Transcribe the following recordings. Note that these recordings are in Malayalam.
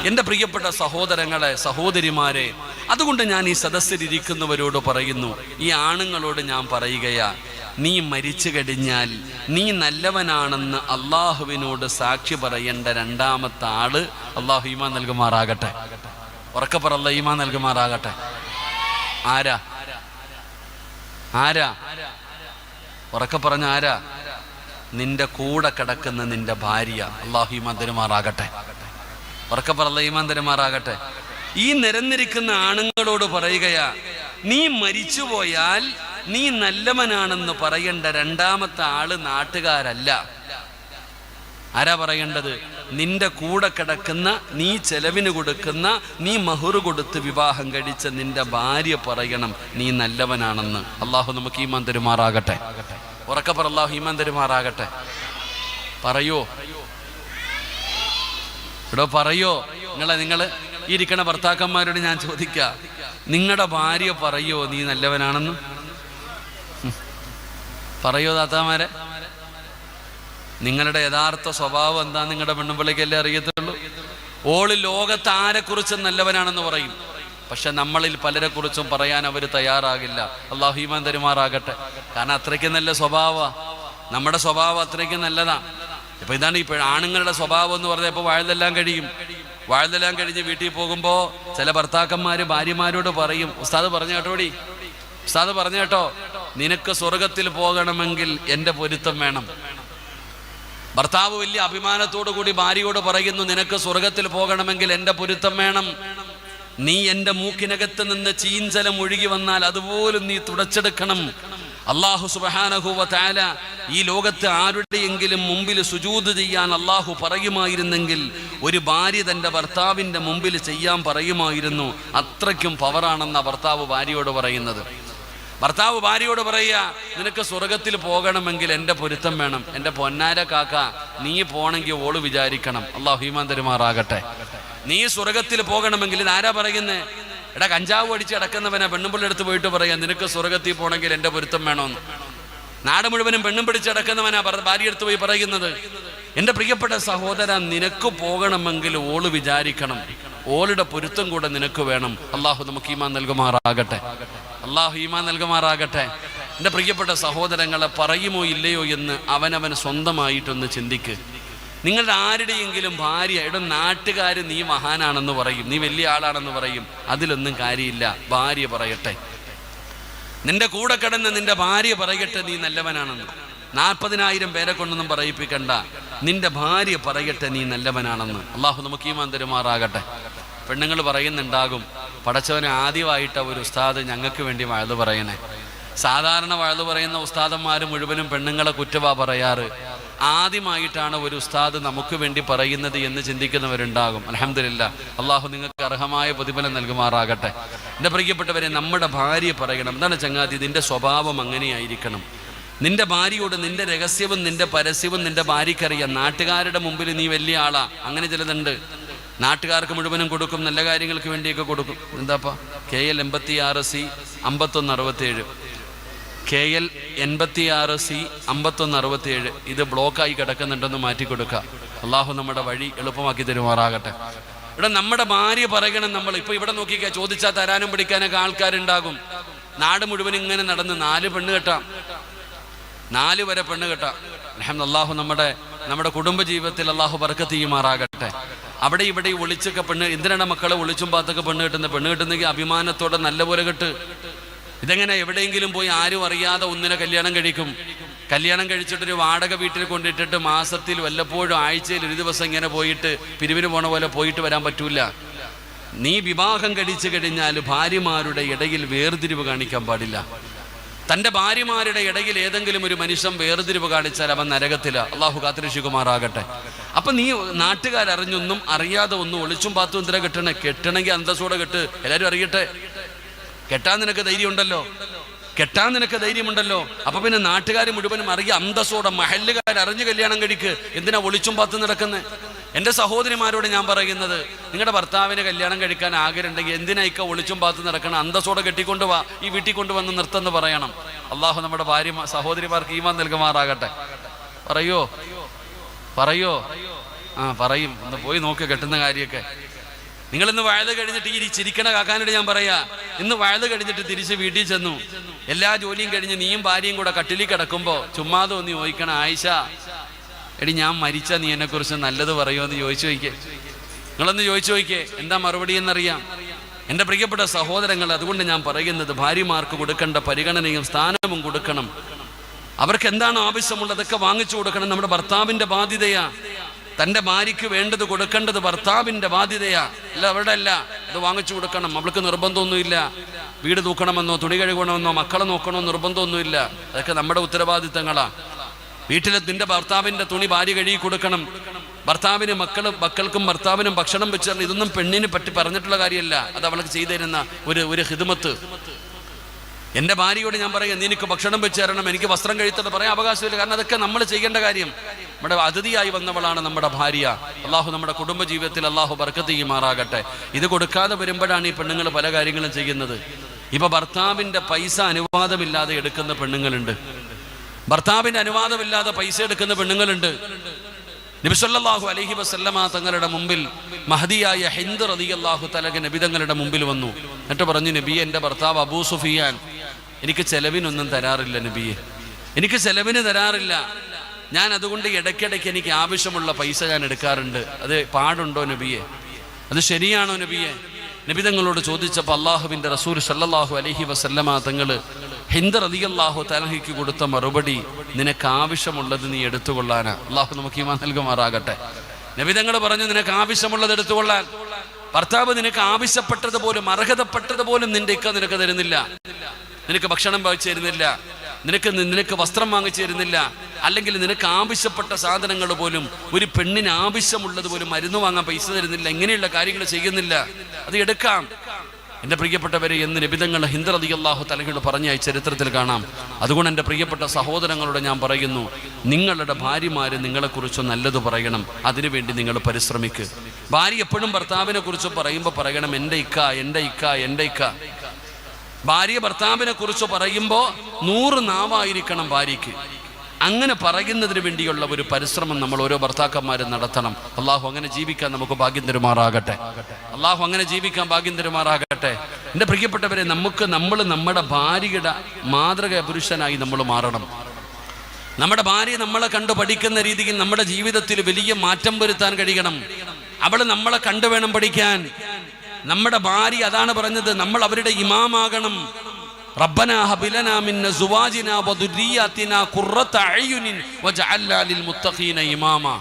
എൻ്റെ പ്രിയപ്പെട്ട സഹോദരങ്ങളെ, സഹോദരിമാരെ, അതുകൊണ്ട് ഞാൻ ഈ സദസ്സിലിരിക്കുന്നവരോട് പറയുന്നു, ഈ ആണുങ്ങളോട് ഞാൻ പറയുകയാ, നീ മരിച്ചു കഴിഞ്ഞാൽ നീ നല്ലവനാണെന്ന് അള്ളാഹുവിനോട് സാക്ഷി പറയേണ്ട രണ്ടാമത്തെ ആള് അള്ളാഹു ഈമാൻ നൽകുമാറാകട്ടെ. ഉറക്കെ പറ, അല്ലാഹു ഈമാൻ നൽകുമാറാകട്ടെ. ആരാ? ആരാ? ഉറക്കെ പറഞ്ഞ ആരാ? നിന്റെ കൂടെ കിടക്കുന്ന നിന്റെ ഭാര്യ. അള്ളാഹു ഈമാൻ തരുമാറാകട്ടെ. ഉറക്കെ പറ, അല്ലാഹു ഈമാൻ തരുമാറാകട്ടെ. ഈ നിരന്നിരിക്കുന്ന ആണുങ്ങളോട് പറയുകയാ, നീ മരിച്ചുപോയാൽ നീ നല്ലവനാണെന്ന് പറയേണ്ട രണ്ടാമത്തെ ആള് നാട്ടുകാരല്ല. ആരാ പറയേണ്ടത്? നിന്റെ കൂടെ കിടക്കുന്ന, നീ ചെലവിന് കൊടുക്കുന്ന, നീ മഹ്റ് കൊടുത്ത് വിവാഹം കഴിച്ച നിന്റെ ഭാര്യ പറയണം നീ നല്ലവനാണെന്ന്. അള്ളാഹു നമുക്ക് ഈമാൻ തരുമാറാകട്ടെ. ഉറക്കെ പറ, അള്ളാഹു ഈമാൻ തരുമാറാകട്ടെ. പറയോ ഇവിടെ? പറയോ? നിങ്ങള് ഇരിക്കണ ഭർത്താക്കന്മാരോട് ഞാൻ ചോദിക്ക, നിങ്ങളുടെ ഭാര്യ പറയോ നീ നല്ലവനാണെന്ന്? പറയോ താത്താമാരെ? നിങ്ങളുടെ യഥാർത്ഥ സ്വഭാവം എന്താ നിങ്ങളുടെ പെണ്ണുപിള്ളിക്കല്ലേ അറിയത്തുള്ളൂ. ഓള് ലോകത്ത് ആരെക്കുറിച്ചും നല്ലവനാണെന്ന് പറയും, പക്ഷെ നമ്മളിൽ പലരെ കുറിച്ചും പറയാൻ അവർ തയ്യാറാകില്ല. അള്ളാഹു ഈമാൻ തരുമാറാകട്ടെ. കാരണം അത്രയ്ക്ക് നല്ല സ്വഭാവമാണ്, നമ്മുടെ സ്വഭാവം അത്രയ്ക്ക് നല്ലതാ. ഇപ്പൊ ഇതാണ് ഇപ്പോൾ ആണുങ്ങളുടെ സ്വഭാവം എന്ന് പറഞ്ഞാൽ ഇപ്പോൾ വാഴതെല്ലാം കഴിഞ്ഞ് വീട്ടിൽ പോകുമ്പോൾ ചില ഭർത്താക്കന്മാര് ഭാര്യമാരോട് പറയും, ഉസ്താദ് പറഞ്ഞു കേട്ടോടി, ഉസ്താദ് പറഞ്ഞു കേട്ടോ, നിനക്ക് സ്വർഗത്തിൽ പോകണമെങ്കിൽ എൻ്റെ പൊരുത്തം വേണം. ഭർത്താവ് വലിയ അഭിമാനത്തോടു കൂടി ഭാര്യയോട് പറയുന്നു, നിനക്ക് സ്വർഗത്തിൽ പോകണമെങ്കിൽ എൻ്റെ പൊരുത്തം വേണം. നീ എൻ്റെ മൂക്കിനകത്ത് നിന്ന് ചീഞ്ചലം ഒഴുകി വന്നാൽ അതുപോലും നീ തുടച്ചെടുക്കണം. അല്ലാഹു സുബ്ഹാനഹു വ തആല ഈ ലോകത്ത് ആരുടെയെങ്കിലും മുമ്പിൽ സുജൂദ് ചെയ്യാൻ അല്ലാഹു പറയുമായിരുന്നെങ്കിൽ ഒരു ഭാര്യ തൻ്റെ ഭർത്താവിൻ്റെ മുമ്പിൽ ചെയ്യാൻ പറയുമായിരുന്നു. അത്രയ്ക്കും പവറാണെന്ന ഭർത്താവ് ഭാര്യയോട് പറയുന്നത്. ഭർത്താവ് ഭാര്യയോട് പറയുക, നിനക്ക് സ്വർഗത്തിൽ പോകണമെങ്കിൽ എൻ്റെ പൊരുത്തം വേണം. എൻ്റെ പൊന്നാര കാക്ക, നീ പോണെങ്കിൽ ഓള് വിചാരിക്കണം. അല്ലാഹു ഈമാൻ തരുമാറാകട്ടെ. നീ സ്വർഗത്തിൽ പോകണമെങ്കിൽ ഇതാരാ പറയുന്നത്? എടാ, കഞ്ചാവ് അടിച്ച് കിടക്കുന്നവനെ പെണ്ണുമ്പിള്ളി എടുത്ത് പോയിട്ട് പറയാം, നിനക്ക് സ്വർഗത്തിൽ പോകണമെങ്കിൽ എൻ്റെ പൊരുത്തം വേണമെന്ന്. നാട് മുഴുവനും പെണ്ണും പിടിച്ച് കിടക്കുന്നവനാ ഭാര്യ എടുത്ത് പോയി പറയുന്നത്. എൻ്റെ പ്രിയപ്പെട്ട സഹോദര, നിനക്ക് പോകണമെങ്കിൽ ഓള് വിചാരിക്കണം, ഓളുടെ പൊരുത്തം കൂടെ നിനക്ക് വേണം. അള്ളാഹു നമുക്ക് ഈമാൻ നൽകുമാറാകട്ടെ. അള്ളാഹു ഈമാൻ നൽകുമാറാകട്ടെ. എൻ്റെ പ്രിയപ്പെട്ട സഹോദരങ്ങളെ, പറയുമോ ഇല്ലയോ എന്ന് അവനവൻ സ്വന്തമായിട്ടൊന്ന് ചിന്തിക്ക്. നിങ്ങളുടെ ആരുടെയെങ്കിലും ഭാര്യ, ഇവിടെ നാട്ടുകാർ നീ മഹാനാണെന്ന് പറയും, നീ വലിയ ആളാണെന്ന് പറയും, അതിലൊന്നും കാര്യമില്ല. ഭാര്യ പറയട്ടെ, നിന്റെ കൂടെ കിടന്ന് നിന്റെ ഭാര്യ പറയട്ടെ നീ നല്ലവനാണെന്ന്. 40,000 പേരെ കൊണ്ടൊന്നും പറയിപ്പിക്കണ്ട, നിന്റെ ഭാര്യ പറയട്ടെ നീ നല്ലവനാണെന്ന്. അള്ളാഹു നമുക്ക് ഈമാൻ തരുമാറാകട്ടെ. പെണ്ണുങ്ങൾ പറയുന്നുണ്ടാകും, പടച്ചവനെ ആദ്യമായിട്ട ഒരു ഉസ്താദ് ഞങ്ങൾക്ക് വേണ്ടി വഅദ് പറയണേ. സാധാരണ വഅദ് പറയുന്ന ഉസ്താദന്മാർ മുഴുവനും പെണ്ണുങ്ങളെ കുറ്റവാ പറയാറ്. ആദ്യമായിട്ടാണ് ഒരു ഉസ്താദ് നമുക്ക് വേണ്ടി പറയുന്നത് എന്ന് ചിന്തിക്കുന്നവരുണ്ടാകും. അൽഹംദുലില്ലാ, അള്ളാഹു നിങ്ങൾക്ക് അർഹമായ പ്രതിഫലം നൽകുമാറാകട്ടെ. എൻ്റെ പ്രിയപ്പെട്ടവരെ, നമ്മുടെ ഭാര്യ പറയണം. എന്താണ് ചങ്ങാതി, നിന്റെ സ്വഭാവം അങ്ങനെയായിരിക്കണം. നിന്റെ ഭാര്യയോട് നിന്റെ രഹസ്യവും നിന്റെ പരസ്യവും നിന്റെ ഭാര്യക്കറിയാം. നാട്ടുകാരുടെ മുമ്പിൽ നീ വലിയ ആളാ, അങ്ങനെ ചിലതുണ്ട്. നാട്ടുകാർക്ക് മുഴുവനും കൊടുക്കും, നല്ല കാര്യങ്ങൾക്ക് വേണ്ടിയൊക്കെ കൊടുക്കും. എന്താപ്പാ KL 86C 5167, KL 86C 5167, ഇത് ബ്ലോക്കായി കിടക്കുന്നുണ്ടെന്ന് മാറ്റിക്കൊടുക്കുക. അള്ളാഹു നമ്മുടെ വഴി എളുപ്പമാക്കി തരുമാറാകട്ടെ. ഇവിടെ നമ്മുടെ ഭാര്യ പറയണം. നമ്മൾ ഇപ്പൊ ഇവിടെ നോക്കിക്കാ, ചോദിച്ചാൽ തരാനും പിടിക്കാനൊക്കെ ആൾക്കാരുണ്ടാകും. നാട് മുഴുവൻ ഇങ്ങനെ നടന്ന് 4 പെണ്ണ് കെട്ടാം, 4 വരെ പെണ്ണ് കെട്ടാം. അല്ലാഹു നമ്മുടെ കുടുംബ ജീവിതത്തിൽ അള്ളാഹു ബർക്കത്ത് ചെയ്യുമാറാകട്ടെ. അവിടെ ഇവിടെ ഒളിച്ചൊക്കെ പെണ്ണ്, എന്തിനാണ് മക്കളെ ഒളിച്ചും പാത്തൊക്കെ പെണ്ണ് കിട്ടുന്നെങ്കിൽ അഭിമാനത്തോടെ നല്ലപോലെ കെട്ട്. ഇതെങ്ങനെ എവിടെയെങ്കിലും പോയി ആരും അറിയാതെ ഒന്നിനെ കല്യാണം കഴിക്കും. കല്യാണം കഴിച്ചിട്ടൊരു വാടക വീട്ടിൽ കൊണ്ടിട്ടിട്ട് മാസത്തിൽ വല്ലപ്പോഴും ആഴ്ചയിൽ ഒരു ദിവസം ഇങ്ങനെ പോയിട്ട് പിരിവിന് പോണ പോലെ പോയിട്ട് വരാൻ പറ്റൂല. നീ വിവാഹം കഴിച്ചു കഴിഞ്ഞാൽ ഭാര്യമാരുടെ ഇടയിൽ വേർതിരിവ് കാണിക്കാൻ പാടില്ല. തൻ്റെ ഭാര്യമാരുടെ ഇടയിൽ ഏതെങ്കിലും ഒരു മനുഷ്യൻ വേർതിരിവ് കാണിച്ചാൽ അവൻ നരകത്തില. അള്ളാഹു കാത്തിരക്ഷിക്കുമാറാകട്ടെ. അപ്പൊ നീ നാട്ടുകാരറിഞ്ഞൊന്നും അറിയാതെ ഒന്നും ഒളിച്ചും പാത്തും എന്തിനാ കെട്ടണമെങ്കിൽ അന്തസ്സോടെ കെട്ട്, എല്ലാവരും അറിയട്ടെ. കെട്ടാൻ നിനക്ക് ധൈര്യമുണ്ടല്ലോ. അപ്പൊ പിന്നെ നാട്ടുകാർ മുഴുവനും അറിയ അന്തസ്സോടെ മഹല്ലുകാർ അറിഞ്ഞ് കല്യാണം കഴിക്ക്. എന്തിനാ ഒളിച്ചും പാത്തും നടക്കുന്നത്? എൻ്റെ സഹോദരിമാരോട് ഞാൻ പറയുന്നത്, നിങ്ങളുടെ ഭർത്താവിനെ കല്യാണം കഴിക്കാൻ ആഗ്രഹമുണ്ടെങ്കിൽ എന്തിനായിക്ക ഒളിച്ചും പാത്തും നടക്കണം? അന്തസ്സോടെ കെട്ടിക്കൊണ്ടുവാ, ഈ വീട്ടിൽ കൊണ്ടുവന്ന് നിർത്തുമെന്ന് പറയണം. അള്ളാഹു നമ്മുടെ ഭാര്യ സഹോദരിമാർക്ക് ഈമാൻ നൽകുമാറാകട്ടെ. പറയോ? പറയും. ഒന്ന് പോയി നോക്ക് കെട്ടുന്ന കാര്യമൊക്കെ. നിങ്ങളിന്ന് വയത് കഴിഞ്ഞിട്ട് ഈ ചിരിക്കണ കാക്കാനോട് ഞാൻ പറയാ, ഇന്ന് വയത് കഴിഞ്ഞിട്ട് തിരിച്ച് വീട്ടിൽ ചെന്നു, എല്ലാ ജോലിയും കഴിഞ്ഞ് നീയും ഭാര്യയും കൂടെ കട്ടിലിൽ കിടക്കുമ്പോൾ ചുമ്മാതെ ഒന്ന് ചോദിക്കണം, ആയിഷ എടി ഞാൻ മരിച്ച നീ എന്നെ കുറിച്ച് നല്ലത് പറയുമോ എന്ന് ചോദിച്ചു നോക്കിയേ. നിങ്ങളൊന്ന് ചോദിച്ചു നോക്കിയേ, എന്താ മറുപടി എന്നറിയാം. എൻ്റെ പ്രിയപ്പെട്ട സഹോദരങ്ങൾ, അതുകൊണ്ട് ഞാൻ പറയുന്നത് ഭാര്യമാർക്ക് കൊടുക്കേണ്ട പരിഗണനയും സ്ഥാനവും കൊടുക്കണം. അവർക്ക് എന്താണോ ആവശ്യമുള്ളതൊക്കെ വാങ്ങിച്ചു കൊടുക്കണം. നമ്മുടെ ഭർത്താവിൻ്റെ ബാധ്യതയാ. തൻ്റെ ഭാര്യയ്ക്ക് വേണ്ടത് കൊടുക്കേണ്ടത് ഭർത്താവിൻ്റെ ബാധ്യതയാ. അല്ല അവരുടെ അല്ല, അത് വാങ്ങിച്ചു കൊടുക്കണം. അവൾക്ക് നിർബന്ധമൊന്നുമില്ല വീട് തൂക്കണമെന്നോ തുണി കഴുകണമെന്നോ മക്കളെ നോക്കണമെന്നോ നിർബന്ധമൊന്നുമില്ല. അതൊക്കെ നമ്മുടെ ഉത്തരവാദിത്തങ്ങളാ. വീട്ടിൽ നിന്റെ ഭർത്താവിൻ്റെ തുണി ഭാര്യ കഴുകി കൊടുക്കണം. ഭർത്താവിന് മക്കൾക്കും ഭർത്താവിനും ഭക്ഷണം വെച്ച് തരണം. ഇതൊന്നും പെണ്ണിനെ പറ്റി പറഞ്ഞിട്ടുള്ള കാര്യമല്ല. അത് അവൾക്ക് ചെയ്തു തരുന്ന ഒരു ഹിദ്മത്ത്. എൻ്റെ ഭാര്യയോട് ഞാൻ പറയാം, നിനക്ക് ഭക്ഷണം വെച്ച് തരണം, എനിക്ക് വസ്ത്രം കഴിത്തത് പറയാൻ അവകാശമില്ല. കാരണം അതൊക്കെ നമ്മൾ ചെയ്യേണ്ട കാര്യം. നമ്മുടെ അതിഥിയായി വന്നവളാണ് നമ്മുടെ ഭാര്യ. അള്ളാഹു നമ്മുടെ കുടുംബ ജീവിതത്തിൽ അള്ളാഹു ബർക്കത്ത് ചെയ്യുമാറാകട്ടെ. ഇത് കൊടുക്കാതെ വരുമ്പോഴാണ് ഈ പെണ്ണുങ്ങൾ പല കാര്യങ്ങളും ചെയ്യുന്നത്. ഇപ്പൊ ഭർത്താവിൻ്റെ പൈസ അനുവാദമില്ലാതെ എടുക്കുന്ന പെണ്ണുങ്ങളുണ്ട്. ഭർത്താവിൻ്റെ അനുവാദമില്ലാതെ പൈസ എടുക്കുന്ന പെണ്ണുങ്ങളുണ്ട്. നബി സല്ലല്ലാഹു അലൈഹി വസല്ലമ തങ്ങളുടെ മുമ്പിൽ മഹദിയായ ഹിന്ദ് റളിയല്ലാഹു തആല നബി തങ്ങളുടെ മുമ്പിൽ വന്നു. എന്നിട്ട് പറഞ്ഞു, നബിയെ, എൻ്റെ ഭർത്താവ് അബൂ സുഫിയാൻ എനിക്ക് ചെലവിനൊന്നും തരാറില്ല നബിയെ, എനിക്ക് ചെലവിന് തരാറില്ല. ഞാൻ അതുകൊണ്ട് ഇടയ്ക്കിടയ്ക്ക് എനിക്ക് ആവശ്യമുള്ള പൈസ ഞാൻ എടുക്കാറുണ്ട്. അത് പാടുണ്ടോ നബിയെ? അത് ശരിയാണോ നബിയെ? നബി തങ്ങളോട് ചോദിച്ചപ്പോൾ അള്ളാഹുവിൻ്റെ റസൂൽ സല്ലല്ലാഹു അലൈഹി വസല്ലമ തങ്ങൾ ഹിന്ദ് റളിയല്ലാഹു തആലയ്ക്ക് കൊടുത്ത മറുപടി, നിനക്ക് ആവശ്യമുള്ളത് നീ എടുത്തുകൊള്ളാനാ. അള്ളാഹു നമുക്ക് ഈമാൻ നൽകുമാറാകട്ടെ. നബി തങ്ങൾ പറഞ്ഞു, നിനക്ക് ആവശ്യമുള്ളത് എടുത്തുകൊള്ളാൻ. ഭർത്താവ് നിനക്ക് ആവശ്യപ്പെട്ടതുപോലും അർഹതപ്പെട്ടതുപോലും നിന്റെ ഇക്ക നിനക്ക് തരുന്നില്ല. നിനക്ക് ഭക്ഷണം വാങ്ങിച്ചു തരുന്നില്ല, നിനക്ക് വസ്ത്രം വാങ്ങിച്ചു തരുന്നില്ല, അല്ലെങ്കിൽ നിനക്ക് ആവശ്യപ്പെട്ട സാധനങ്ങൾ പോലും, ഒരു പെണ്ണിന് ആവശ്യമുള്ളത് പോലും മരുന്ന് വാങ്ങാൻ പൈസ തരുന്നില്ല. ഇങ്ങനെയുള്ള കാര്യങ്ങൾ ചെയ്യുന്നില്ല. അത് എടുക്കാം എൻ്റെ പ്രിയപ്പെട്ടവരെ എന്ന് നബിതങ്ങൾ ഹിന്ദ് റളിയല്ലാഹു തആല പറഞ്ഞ ഈ ചരിത്രത്തിൽ കാണാം. അതുകൊണ്ട് എൻ്റെ പ്രിയപ്പെട്ട സഹോദരങ്ങളോട് ഞാൻ പറയുന്നു, നിങ്ങളുടെ ഭാര്യമാർ നിങ്ങളെക്കുറിച്ച് നല്ലത് പറയണം. അതിനുവേണ്ടി നിങ്ങൾ പരിശ്രമിക്കുക. ഭാര്യ എപ്പോഴും ഭർത്താവിനെ കുറിച്ച് പറയുമ്പോൾ പറയണം, എൻ്റെ ഇക്ക, എൻ്റെ ഇക്ക, എൻ്റെ ഇക്ക. ഭാര്യ ഭർത്താവിനെ കുറിച്ച് പറയുമ്പോൾ 100 നാവായിരിക്കണം ഭാര്യയ്ക്ക്. അങ്ങനെ പറയുന്നതിന് വേണ്ടിയുള്ള ഒരു പരിശ്രമം നമ്മൾ ഓരോ ഭർത്താക്കന്മാരും നടത്തണം. അള്ളാഹു അങ്ങനെ ജീവിക്കാൻ നമുക്ക് ഭാഗ്യം തരുമാറാകട്ടെ. അള്ളാഹു അങ്ങനെ ജീവിക്കാൻ ഭാഗ്യം തരുമാറാകട്ടെ. എൻ്റെ പ്രിയപ്പെട്ടവരെ, നമ്മുടെ ഭാര്യയുടെ മാതൃക പുരുഷനായി നമ്മൾ മാറണം. നമ്മുടെ ഭാര്യ നമ്മളെ കണ്ടു പഠിക്കുന്ന രീതിയിൽ നമ്മുടെ ജീവിതത്തിൽ വലിയ മാറ്റം വരുത്താൻ കഴിയണം. അവൾ നമ്മളെ കണ്ടു വേണം പഠിക്കാൻ. നമ്മുടെ ഭാര്യ, അതാണ് പറഞ്ഞത്, നമ്മൾ അവരുടെ ഇമാമാകണം. റബ്ബനാ ഹബ് ലനാ മിൻ അസ്വാജിനാ വദുരിയാതിനാ ഖുർറത അയുനിൻ വജഅൽനാ ലിൽ മുത്തഖീന ഇമാമാ.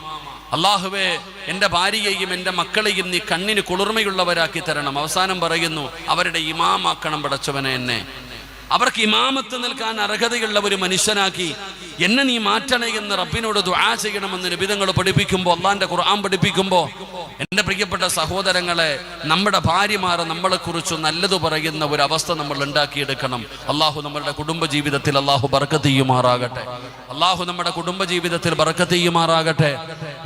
അല്ലാഹുവേ, എൻ്റെ ഭാര്യയെയും എൻ്റെ മക്കളെയും നീ കണ്ണിന് കുളിർമയുള്ളവരാക്കി തരണം. അവസാനം പറയുന്നു, അവരുടെ ഇമാമാക്കണം പടച്ചവനെ എന്നെ. അവർക്ക് ഇമാമത്ത് നിൽക്കാൻ അർഹതയുള്ള ഒരു മനുഷ്യനാക്കി എന്നെ നീ മാറ്റണേ എന്ന് റബ്ബിനോട് ദുആ ചെയ്യണമെന്ന് നബിതങ്ങൾ പഠിപ്പിക്കുമ്പോൾ, അള്ളാന്റെ ഖുർആൻ പഠിപ്പിക്കുമ്പോൾ, എൻ്റെ പ്രിയപ്പെട്ട സഹോദരങ്ങളെ, നമ്മുടെ ഭാര്യമാർ നമ്മളെക്കുറിച്ച് നല്ലത് പറയുന്ന ഒരു അവസ്ഥ നമ്മൾ ഉണ്ടാക്കിയെടുക്കണം. അള്ളാഹു നമ്മുടെ കുടുംബ ജീവിതത്തിൽ അള്ളാഹു ബർക്കത്ത് ചെയ്യുമാറാകട്ടെ. അള്ളാഹു നമ്മുടെ കുടുംബ ജീവിതത്തിൽ ബർക്കത്ത് ചെയ്യുമാറാകട്ടെ.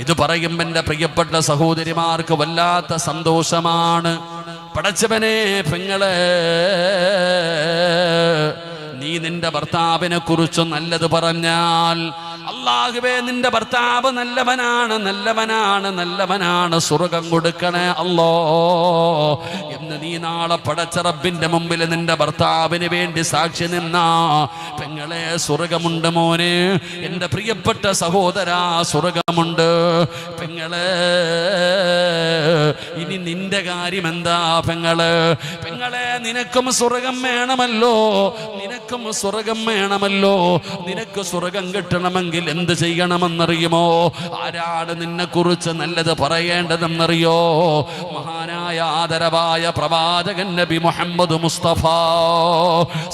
ഇത് പറയുമ്പോൾ എൻ്റെ പ്രിയപ്പെട്ട സഹോദരിമാർക്ക് വല്ലാത്ത സന്തോഷമാണ്. പടച്ചവനെ, പെങ്ങളെ, നീ നിന്റെ ഭർത്താവിനെ കുറിച്ച് നല്ലത് പറഞ്ഞാൽ, അല്ലാഹുവേ, നിന്റെ ഭർത്താവ് നല്ലവനാണ്, നല്ലവനാണ്, നല്ലവനാണ്, സ്വർഗം കൊടുക്കണേ അല്ലോ എന്ന് നീ നാളെ പടച്ച റബ്ബിന്റെ മുമ്പിൽ നിന്റെ ഭർത്താവിന് വേണ്ടി സാക്ഷി നിന്നാ, പെങ്ങളെ, സ്വർഗമുണ്ട് മോനെ. എൻ്റെ പ്രിയപ്പെട്ട സഹോദരാ, സ്വർഗമുണ്ട് പെങ്ങളെ. ഇനി നിന്റെ കാര്യം എന്താ പെങ്ങളെ? പെങ്ങളെ, നിനക്കും സ്വർഗം വേണമല്ലോ, നിനക്കും സ്വർഗം വേണമല്ലോ. നിനക്ക് സ്വർഗം കിട്ടണമെങ്കിൽ എന്ത് ചെയ്യണമെന്നറിയുമോ? ആരാണ് നിന്നെ കുറിച്ച് നല്ലത് പറയേണ്ടതെന്നറിയോ? മഹാനായ ആദരവായ പ്രവാചകൻ നബി മുഹമ്മദ് മുസ്തഫ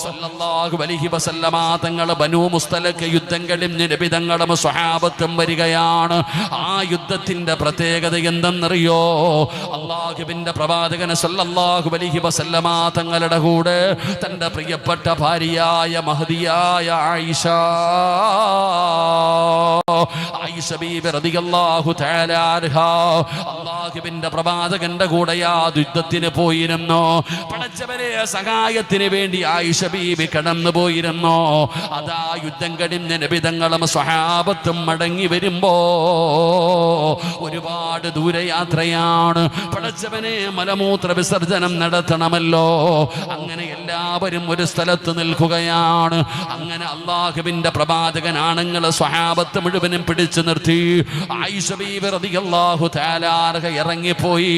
സല്ലല്ലാഹു അലൈഹി വസല്ലമ തങ്ങൾ ബനൂ മുസ്തലഖ് യുദ്ധം കഴിഞ്ഞ് നബി തങ്ങളും സ്വഹാബത്തും വരികയാണ്. ആ യുദ്ധത്തിന്റെ പ്രത്യേകത എന്തെന്നറിയോ? അല്ലാഹുവിന്റെ പ്രവാചകൻ സല്ലല്ലാഹു അലൈഹി വസല്ലമ തങ്ങളുടെ കൂടെ തന്റെ പ്രിയപ്പെട്ട ഭാര്യയായ മഹദിയായ ആയിഷ ആയിഷ ബീബി റളിയല്ലാഹു തആല അൻഹ അല്ലാഹുവിന്റെ പ്രവാചകന്റെ കൂടെ ആ യുദ്ധത്തിന് പോയിരുന്നു. പടച്ചവരെ സഹായത്തിന് വേണ്ടി ആയിഷ ബീബി കടന്നു പോയിരുന്നു. അതാ യുദ്ധം കഴിഞ്ഞ നബി തങ്ങളും സ്വഹാബത്തും മടങ്ങി വരുമ്പോ ഒരുപാട് ദൂരയാത്രയാണ്. പടച്ചവനെ മലമൂത്ര വിസർജനം നടത്തണമല്ലോ. അങ്ങനെ എല്ലാവരും ഒരു സ്ഥലത്ത് നിൽക്കുകയാണ്. അങ്ങനെ അള്ളാഹുവിന്റെ പ്രവാചകൻ ആണുങ്ങളെ സ്വഹാബത്ത് മുഴുവനും പിടിച്ചു നിർത്തി. ആയിഷ ബീബി റളിയല്ലാഹു തആല അൻഹ ഇറങ്ങിപ്പോയി.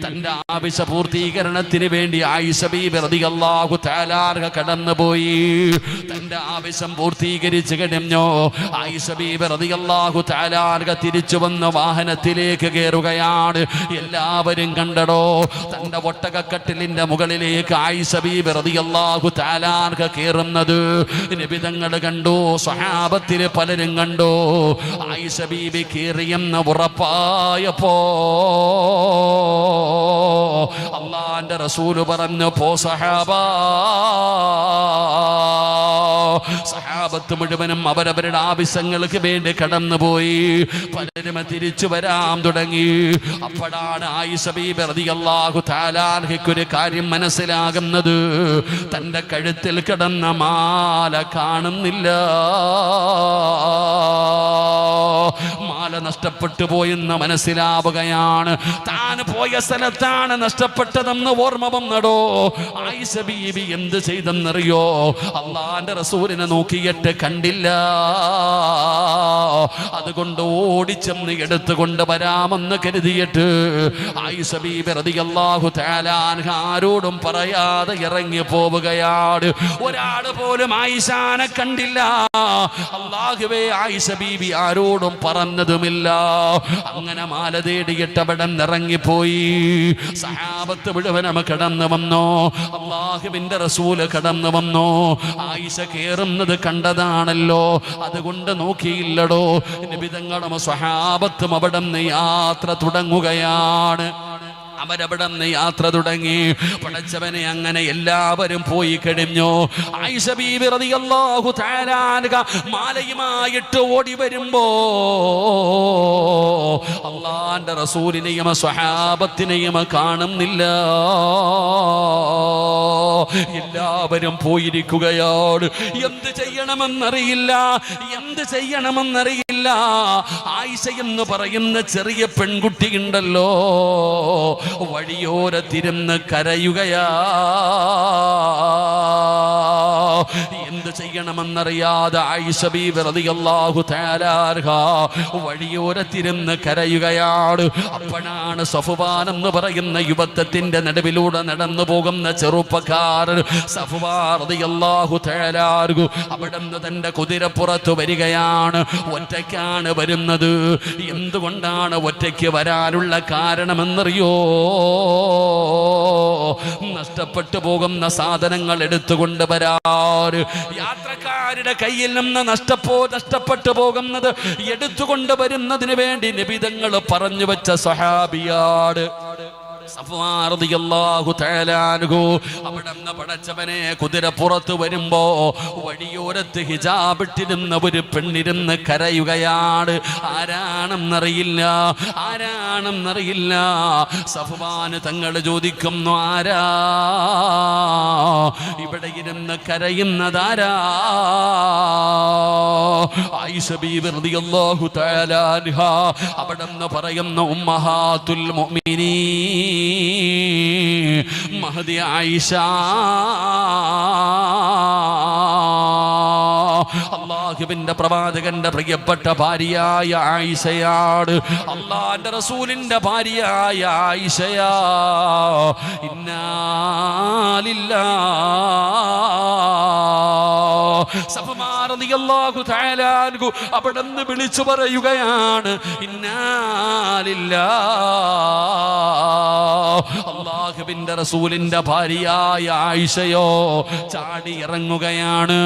തന്റെ ആവശ്യ പൂർത്തീകരണത്തിന് വേണ്ടി ആയിഷ ബീബി റളിയല്ലാഹു തആല അൻഹ കടന്നുപോയി. തന്റെ ആവശ്യം പൂർത്തീകരിച്ചു കഴിഞ്ഞു. ആയിഷ ബീബി റളിയല്ലാഹു തആല അൻഹ തിരിച്ചു വന്ന് വാഹനത്തിലേക്ക് കയറുകയാണ്. എല്ലാവരും കണ്ടടോ, തന്റെ ഒട്ടകക്കട്ടിലിന്റെ മുകളിലേക്ക് ആയിഷ ബീബി റളിയല്ലാഹു തആല അൻഹ കയറുന്നത് നബി തങ്ങൾ കണ്ടു, സ്വഹാബത്തിലെ പലരും കണ്ടു. ആയിഷ ബീബി കയറിയെന്ന് ഉറപ്പായപ്പോ അല്ലാഹുവിന്റെ റസൂൽ പറഞ്ഞു, പോ സഹാബാ. സഹാബത്ത് മുഴുവനും അവരവരുടെ ആവശ്യങ്ങൾക്ക് വേണ്ടി കടന്നുപോയി. പലരും തിരിച്ചു വരാൻ തുടങ്ങി. അപ്പോഴാണ് ആയിഷ ബീബി റളിയല്ലാഹു തആല അൻഹയ്ക്ക് ഒരു കാര്യം മനസ്സിലാകുന്നത്. തന്റെ കഴുത്തിൽ കിടന്ന മാല കാണുന്നില്ല. മാല നഷ്ടപ്പെട്ടു പോയെന്ന് മനസ്സിലാവുകയാണ്. താൻ പോയ സ്ഥലത്താണ് നഷ്ടപ്പെട്ടതെന്ന് ഓർമ്മ വന്നടോ. ആയിഷ ബീബി എന്ത് ചെയ്തെന്നറിയോ? അള്ളാന്റെ റസൂലിനെ നോക്കിയിട്ട് കണ്ടില്ല. അതുകൊണ്ട് ഓടിച്ചെന്ന് എടുത്തുകൊണ്ട് വരാമെന്ന് കരുതിയിട്ട് ആയിഷ ബീബി റളിയല്ലാഹു തആല അൻഹ ആരോടും പറയാതെ ഇറങ്ങി പോവുകയാണ്. ഒരാൾ പോലും ആയിഷാനെ കണ്ടില്ല. അല്ലാഹുവേ, ആയിഷ ബീബി ആരോടും പറഞ്ഞതുമില്ല. അങ്ങനെ മാല തേടിയിട്ട് അവിടെ ഇറങ്ങിപ്പോയി. സഹാബത്ത് മുഴുവനും കടന്നു വന്നു. അല്ലാഹുവിന്റെ റസൂല് കടന്നു വന്നു. ആയിഷ കേറുന്നത് കണ്ടതാണല്ലോ, അതുകൊണ്ട് നോക്കിയില്ലടോ. നബി തങ്ങളും സ്വഹാബത്തും അവിടെ നിന്ന് യാത്ര തുടങ്ങുകയാണ്. അവരവിടെ നിന്ന് യാത്ര തുടങ്ങി. പടച്ചവനെ, അങ്ങനെ എല്ലാവരും പോയി കഴിഞ്ഞു. ആയിഷ ബീബി റളിയല്ലാഹു തആല അൻഹ മാലയുമായിട്ട് ഓടി വരുമ്പോ അല്ലാഹുവിന്റെ റസൂലിനെയും സ്വഹാബത്തിനെയും കാണുന്നില്ല. എല്ലാവരും പോയിരിക്കുകയാണ്. എന്ത് ചെയ്യണമെന്നറിയില്ല, എന്ത് ചെയ്യണമെന്നറിയില്ല. ആയിഷ എന്ന് പറയുന്ന ചെറിയ പെൺകുട്ടി ഉണ്ടല്ലോ, വഴിയോരത്തിരുന്ന് കരയുകയാ. എന്ത് ചെയ്യണമെന്നറിയാതെ ആയിഷ ബീബി റളിയല്ലാഹു തആല അൻഹ വഴിയോരത്തിരുന്ന് കരയുകയാണ്. അപ്പോഴാണ് സഫ്വാൻ എന്ന് പറയുന്ന യുവത്വത്തിന്റെ നടുവിലൂടെ നടന്നു പോകുന്ന ചെറുപ്പക്കാരൻ സഫ്വാൻ റളിയല്ലാഹു തആല അൻഹു അവിടുന്ന് തന്റെ കുതിരപ്പുറത്ത് വരികയാണ്. ഒറ്റയ്ക്കാണ് വരുന്നത്. എന്തുകൊണ്ടാണ് ഒറ്റയ്ക്ക് വരാനുള്ള കാരണമെന്നറിയോ? നഷ്ടപ്പെട്ടു പോകുന്ന സാധനങ്ങൾ എടുത്തുകൊണ്ട് വരാറ്. യാത്രക്കാരുടെ കയ്യിൽ നിന്ന് നഷ്ടപ്പെട്ടു പോകുന്നത് എടുത്തുകൊണ്ട് വരുന്നതിന് വേണ്ടി നബി തങ്ങൾ പറഞ്ഞു വെച്ച സ്വഹാബിയാണ് സഫ്വാൻ റളിയല്ലാഹു തആല അൻഹു. അവിടുന്ന് പടച്ചവനെ കുതിരപ്പുറത്ത് വരുമ്പോ വഴിയോരത്ത് ഹിജാബിട്ടിരുന്ന ഒരു പെണ്ണിരുന്ന് കരയുകയാണ്. ആരാണെന്നറിയില്ല, ആരാണെന്നറിയില്ല. സഫ്വാൻ തങ്ങൾ ചോദിക്കുന്നു, ആരാ ഇവിടെ ഇരുന്ന് കരയുന്നതാരാ? ആയിഷ ബീബി റളിയല്ലാഹു തആല അൻഹ അവിടുന്ന് പറയുന്നു, ഉമ്മഹാത്തുൽ മുഅ്മിനീൻ മഹദി ആയിഷ. അല്ലാഹുവിന്റെ പ്രവാചകന്റെ പ്രിയപ്പെട്ട ഭാര്യയായ ആയിഷയാണ്. അല്ലാഹുവിന്റെ റസൂലിന്റെ ഭാര്യയായ ആയിഷയാ. ഇന്നാ ലില്ലാഹ്. സഫ്വാൻ റളിയല്ലാഹു തആല അൻഹു അവിടുന്ന് വിളിച്ചു പറയുകയാണ്, ഇന്നാ ലില്ലാഹ്. അല്ലാഹുവിന്റെ റസൂലിന്റെ ഭാര്യയായ ആയിഷയോ ചാടി ഇറങ്ങുകയാണ്.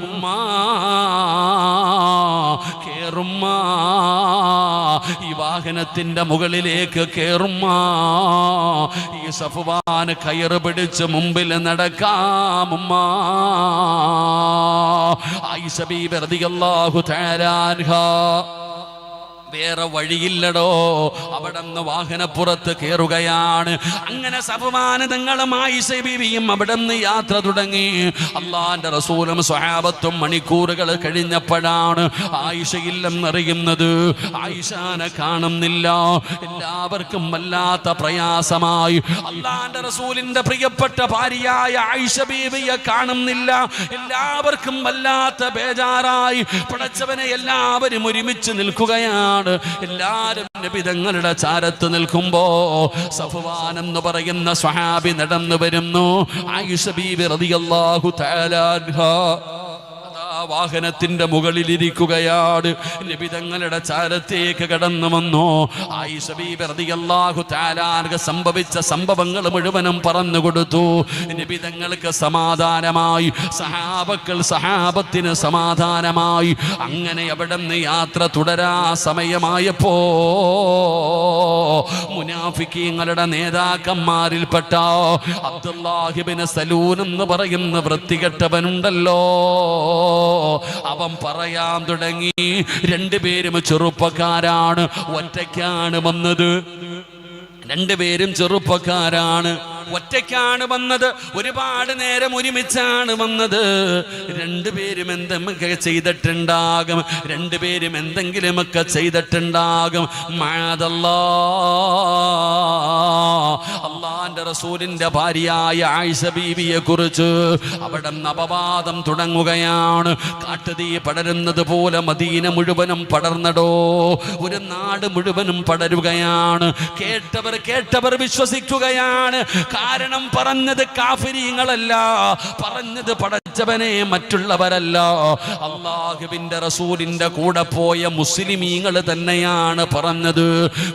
ഉമ്മാ കേറുമ്മ, ഈ വാഹനത്തിന്റെ മുകളിലേക്ക് കേറുമ്മ. ഈ സഫ്വാൻ കയറ് പിടിച്ച് മുമ്പിൽ നടക്കാമുമ്മ. ആയിഷ ബീബി റളിയല്ലാഹു തആല അൻഹാ വേറെ വഴിയില്ലടോ, അവിടുന്ന് വാഹനപ്പുറത്ത് കയറുകയാണ്. അങ്ങനെ സഫ്വാനും ആയിഷ ബീവിയും അവിടുന്ന് യാത്ര തുടങ്ങി. അള്ളാന്റെ റസൂലും സ്വഹാബത്തും മണിക്കൂറുകൾ കഴിഞ്ഞപ്പോഴാണ് ആയിഷയില്ലെന്നറിയുന്നത്. ആയിഷാനെ കാണുന്നില്ല. എല്ലാവർക്കും വല്ലാത്ത പ്രയാസമായി. അള്ളാന്റെ റസൂലിന്റെ പ്രിയപ്പെട്ട ഭാര്യയായ ആയിഷ ബീവിയെ കാണുന്നില്ല. എല്ലാവർക്കും വല്ലാത്ത ബേജാറായി. പടച്ചവനെ, എല്ലാവരും ഒരുമിച്ച് നിൽക്കുകയാണ്. എല്ലാരും നബി തങ്ങളുടെ ചാരത്ത് നിൽക്കുമ്പോ സഫ്വാൻ എന്ന് പറയുന്ന സ്വഹാബി നടന്നു വരുന്നു. ആയിഷ ബീബി റളിയല്ലാഹു തആല അൻഹാ വാഹനത്തിന്റെ മുകളിലിരിക്കുകയാണ്. നബി തങ്ങളുടെ ചാരത്തേക്ക് കടന്നു വന്നു. ആയിഷ ബീബി റളിയല്ലാഹു തആല അൻഹ സംഭവിച്ച സംഭവങ്ങൾ മുഴുവനും പറഞ്ഞു കൊടുത്തു. നബി തങ്ങൾക്ക് സമാധാനമായി, സഹാബത്തിന് സമാധാനമായി. അങ്ങനെ അവിടുന്ന് യാത്ര തുടരാ സമയമായപ്പോ മുനാഫിക്കീങ്ങളുടെ നേതാക്കന്മാരിൽപ്പെട്ട അബ്ദുല്ലാഹി ഇബ്നു സലൂൻ എന്ന് പറയുന്ന വൃത്തികെട്ടവനുണ്ടല്ലോ, അവൻ പറയാൻ തുടങ്ങി. രണ്ടുപേരും ചെറുപ്പക്കാരാണ്, ഒറ്റയ്ക്കാണ് വന്നത്. രണ്ടുപേരും ചെറുപ്പക്കാരാണ്, ഒറ്റയ്ക്കാണ് വന്നത്. ഒരുപാട് നേരം ഒരുമിച്ചാണ് വന്നത്. രണ്ടുപേരും എന്തെങ്കിലുമൊക്കെ ചെയ്തിട്ടുണ്ടാകും. രണ്ടുപേരും എന്തെങ്കിലുമൊക്കെ ചെയ്തിട്ടുണ്ടാകും. അള്ളാന്റെ റസൂലിന്റെ ഭാര്യയായ ആയിഷ ബീവിയെ കുറിച്ച് അവിടെ അപവാദം തുടങ്ങുകയാണ്. കാട്ടുതീ പടരുന്നത് പോലെ മദീന മുഴുവനും പടർന്നടോ. ഒരു നാട് മുഴുവനും പടരുകയാണ്. കേട്ടവർ വിശ്വസിക്കുകയാണ്. കാരണം പറഞ്ഞത് കാഫിരീങ്ങളല്ല, പറഞ്ഞത് പടച്ചവനെ മറ്റുള്ളവരല്ല, അല്ലാഹുവിന്റെ റസൂലിന്റെ കൂടെ പോയ മുസ്ലിമീങ്ങൾ തന്നെയാണ് പറഞ്ഞത്.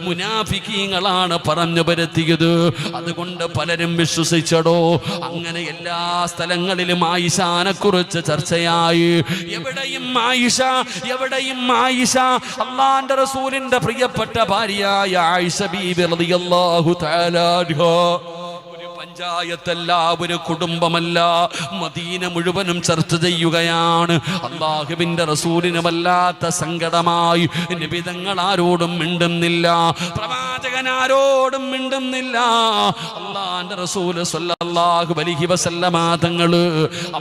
മുനാഫിക്കീങ്ങളാണ് പറഞ്ഞു വരുത്തിയത്. അതുകൊണ്ട് പലരും വിശ്വസിച്ചടോ. അങ്ങനെ എല്ലാ സ്ഥലങ്ങളിലും ആയിഷാനെ കുറിച്ച് ചർച്ചയായി. എവിടെയും ആയിഷ, എവിടെയും ആയിഷ. അല്ലാഹുവിന്റെ റസൂലിന്റെ പ്രിയപ്പെട്ട ഭാര്യയായ ആയിഷ ബീബി റളിയല്ലാഹു തആല അൻഹാ പഞ്ചായത്തല്ല, ഒരു കുടുംബമല്ല, മദീന മുഴുവനും ചർച്ച ചെയ്യുകയാണ്. അല്ലാഹുവിന്റെ റസൂലിന് വല്ലാത്ത സങ്കടമായി. നബി തങ്ങൾ ആരോടും മിണ്ടുന്നില്ല, പ്രവാചകൻ ആരോടും മിണ്ടുന്നില്ല. അല്ലാഹുവിന്റെ റസൂൽ സ്വല്ലല്ലാഹു അലൈഹി വസല്ലമ തങ്ങൾ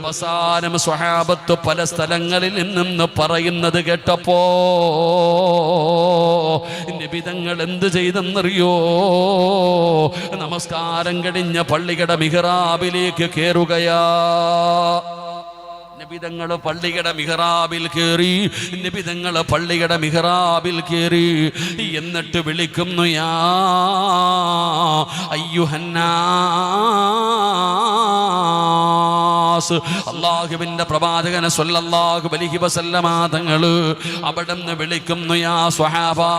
അവസാനം സ്വഹാബത്ത് പല സ്ഥലങ്ങളിൽ നിന്ന് പറയുന്നത് കേട്ടപ്പോ നബി തങ്ങൾ എന്ത് ചെയ്തെന്നറിയോ? നമസ്കാരം കഴിഞ്ഞ പള്ളിയുടെ മിഹ്റാബിലേക്ക് കേറുകയാ. നബിതങ്ങൾ പള്ളിയുടെ മിഹ്റാബിൽ കയറി. നബിതങ്ങൾ പള്ളിയുടെ മിഹ്റാബിൽ കയറി. എന്നിട്ട് വിളിക്കുന്നു, യാ അയ്യുഹന്നാസ്. അല്ലാഹുവിന്റെ പ്രവാചകൻ സ്വല്ലല്ലാഹു അലൈഹി വസല്ലമ തങ്ങൾ അവിടുന്ന് വിളിക്കുന്നു, യാ സ്വഹാബാ.